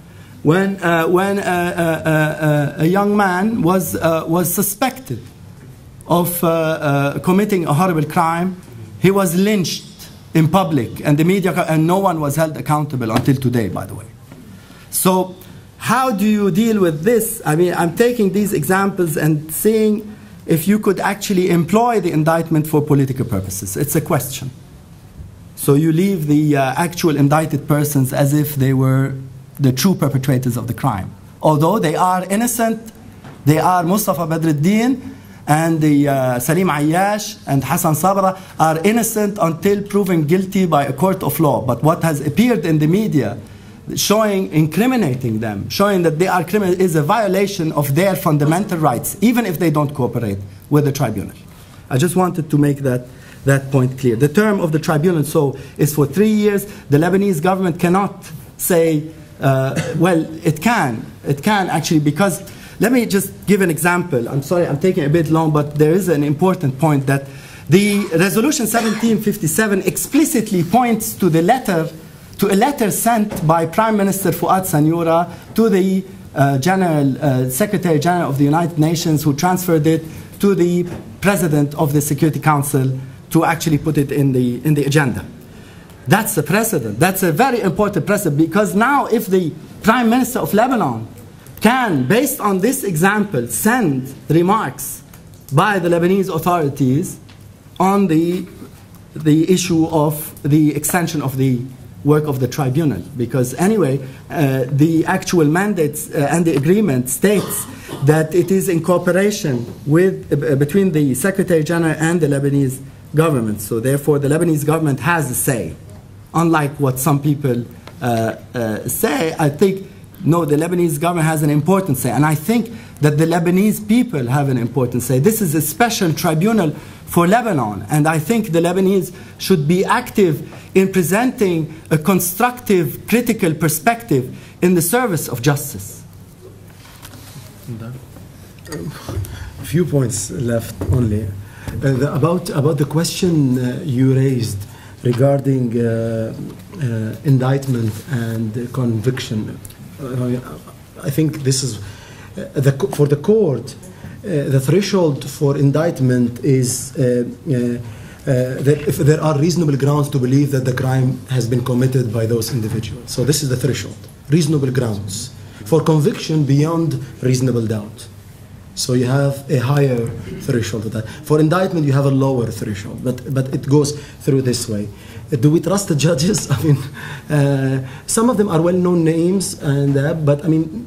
when a young man was suspected of committing a horrible crime. He was lynched in public, and the media, and no one was held accountable until today, by the way. So how do you deal with this? I mean, I'm taking these examples and seeing if you could actually employ the indictment for political purposes. It's a question. So you leave the actual indicted persons as if they were the true perpetrators of the crime. Although they are innocent, they are Mustafa Badruddin and the Salim Ayyash and Hassan Sabra are innocent until proven guilty by a court of law. But what has appeared in the media incriminating them, showing that they are criminals, is a violation of their fundamental rights, even if they don't cooperate with the tribunal. I just wanted to make that point clear. The term of the tribunal is for 3 years. The Lebanese government cannot say, well, it can actually, because let me just give an example. I'm sorry, I'm taking a bit long, but there is an important point that the Resolution 1757 explicitly points to a letter sent by Prime Minister Fuad Sanyura to the Secretary General of the United Nations, who transferred it to the President of the Security Council to actually put it in the agenda. That's a precedent. That's a very important precedent, because now if the Prime Minister of Lebanon can, based on this example, send remarks by the Lebanese authorities on the issue of the extension of the work of the tribunal, because anyway, the actual mandates and the agreement states that it is in cooperation with between the Secretary General and the Lebanese government. So therefore, the Lebanese government has a say, unlike what some people say. I think no, the Lebanese government has an important say, and I think that the Lebanese people have an important say. This is a special tribunal for Lebanon, and I think the Lebanese should be active in presenting a constructive, critical perspective in the service of justice. A few points left only. About the question you raised regarding indictment and conviction. I think this is, for the court, the threshold for indictment is that if there are reasonable grounds to believe that the crime has been committed by those individuals. So this is the threshold, reasonable grounds. For conviction, beyond reasonable doubt. So you have a higher threshold of that. For indictment, you have a lower threshold, but it goes through this way. Do we trust the judges? I mean, some of them are well-known names, but I mean,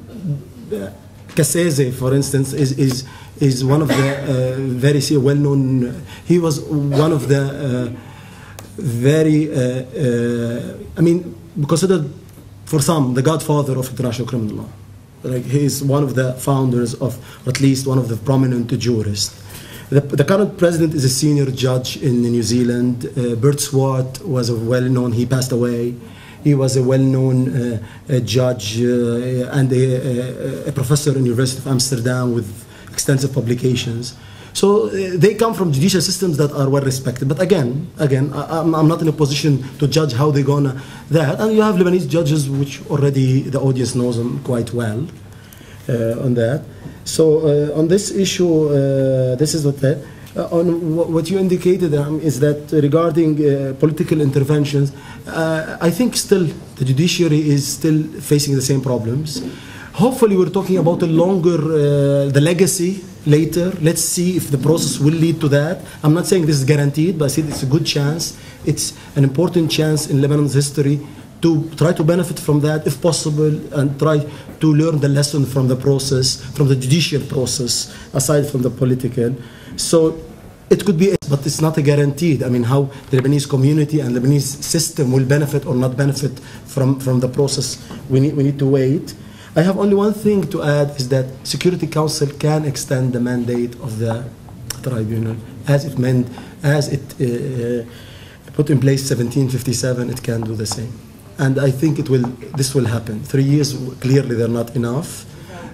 Kasseze, for instance, is one of the very well-known. He was one of the very, I mean, considered for some the godfather of international criminal law. Like, he is one of the founders of, or at least one of the prominent jurists. The current president is a senior judge in New Zealand. Bert Swart was a well-known, he passed away. He was a well-known judge and a professor in the University of Amsterdam with extensive publications. So they come from judicial systems that are well respected. But again, I'm not in a position to judge how they're gonna that. And you have Lebanese judges, which already the audience knows them quite well on that. So on this issue, this is what on what you indicated is that regarding political interventions, I think still the judiciary is still facing the same problems. Hopefully we're talking about a longer, the legacy later. Let's see if the process will lead to that. I'm not saying this is guaranteed, but I say it's a good chance. It's an important chance in Lebanon's history to try to benefit from that if possible, and try to learn the lesson from the process, from the judicial process, aside from the political. So it could be, but it's not a guaranteed. I mean, how the Lebanese community and Lebanese system will benefit or not benefit from the process, we need to wait. I have only one thing to add, is that Security Council can extend the mandate of the tribunal as it put in place 1757. It can do the same, and I think this will happen. 3 years clearly they're not enough.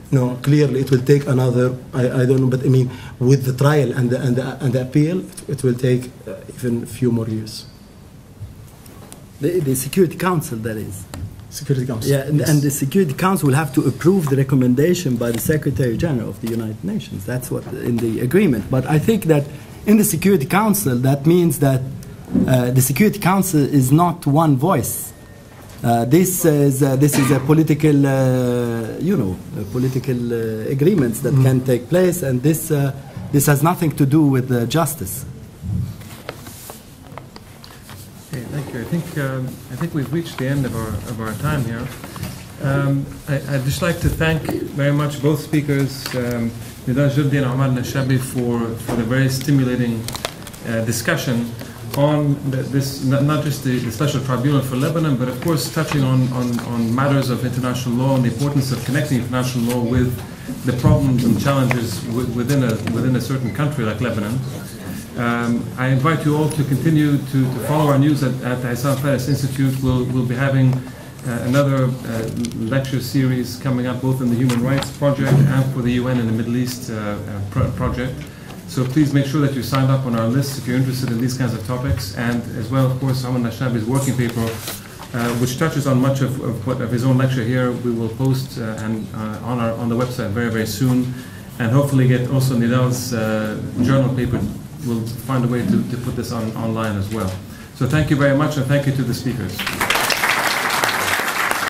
No, clearly it will take another. I don't know, but I mean, with the trial and the appeal, it will take even a few more years. The Security Council, that is. Security Council. Yeah, yes. And the Security Council will have to approve the recommendation by the Secretary General of the United Nations. That's what in the agreement. But I think that in the Security Council, that means that the Security Council is not one voice. This is a political, political agreements that can take place, and this has nothing to do with justice. Okay, thank you. I think we've reached the end of our time here. I'd just like to thank very much both speakers, Nidal Jurdi and Omar Nashabe, for the very stimulating discussion on this, not just the Special Tribunal for Lebanon, but of course touching on matters of international law and the importance of connecting international law with the problems and challenges within a certain country like Lebanon. I invite you all to continue to follow our news at the Issam Fares Institute. We'll be having another lecture series coming up, both in the Human Rights Project and for the UN in the Middle East project. So please make sure that you sign up on our list if you're interested in these kinds of topics, and as well, of course, Omar Nashabe's working paper which touches on much of his own lecture here, we will post on the website very, very soon, and hopefully get also Nidal's journal paper. We'll find a way to put this online as well. So thank you very much, and thank you to the speakers.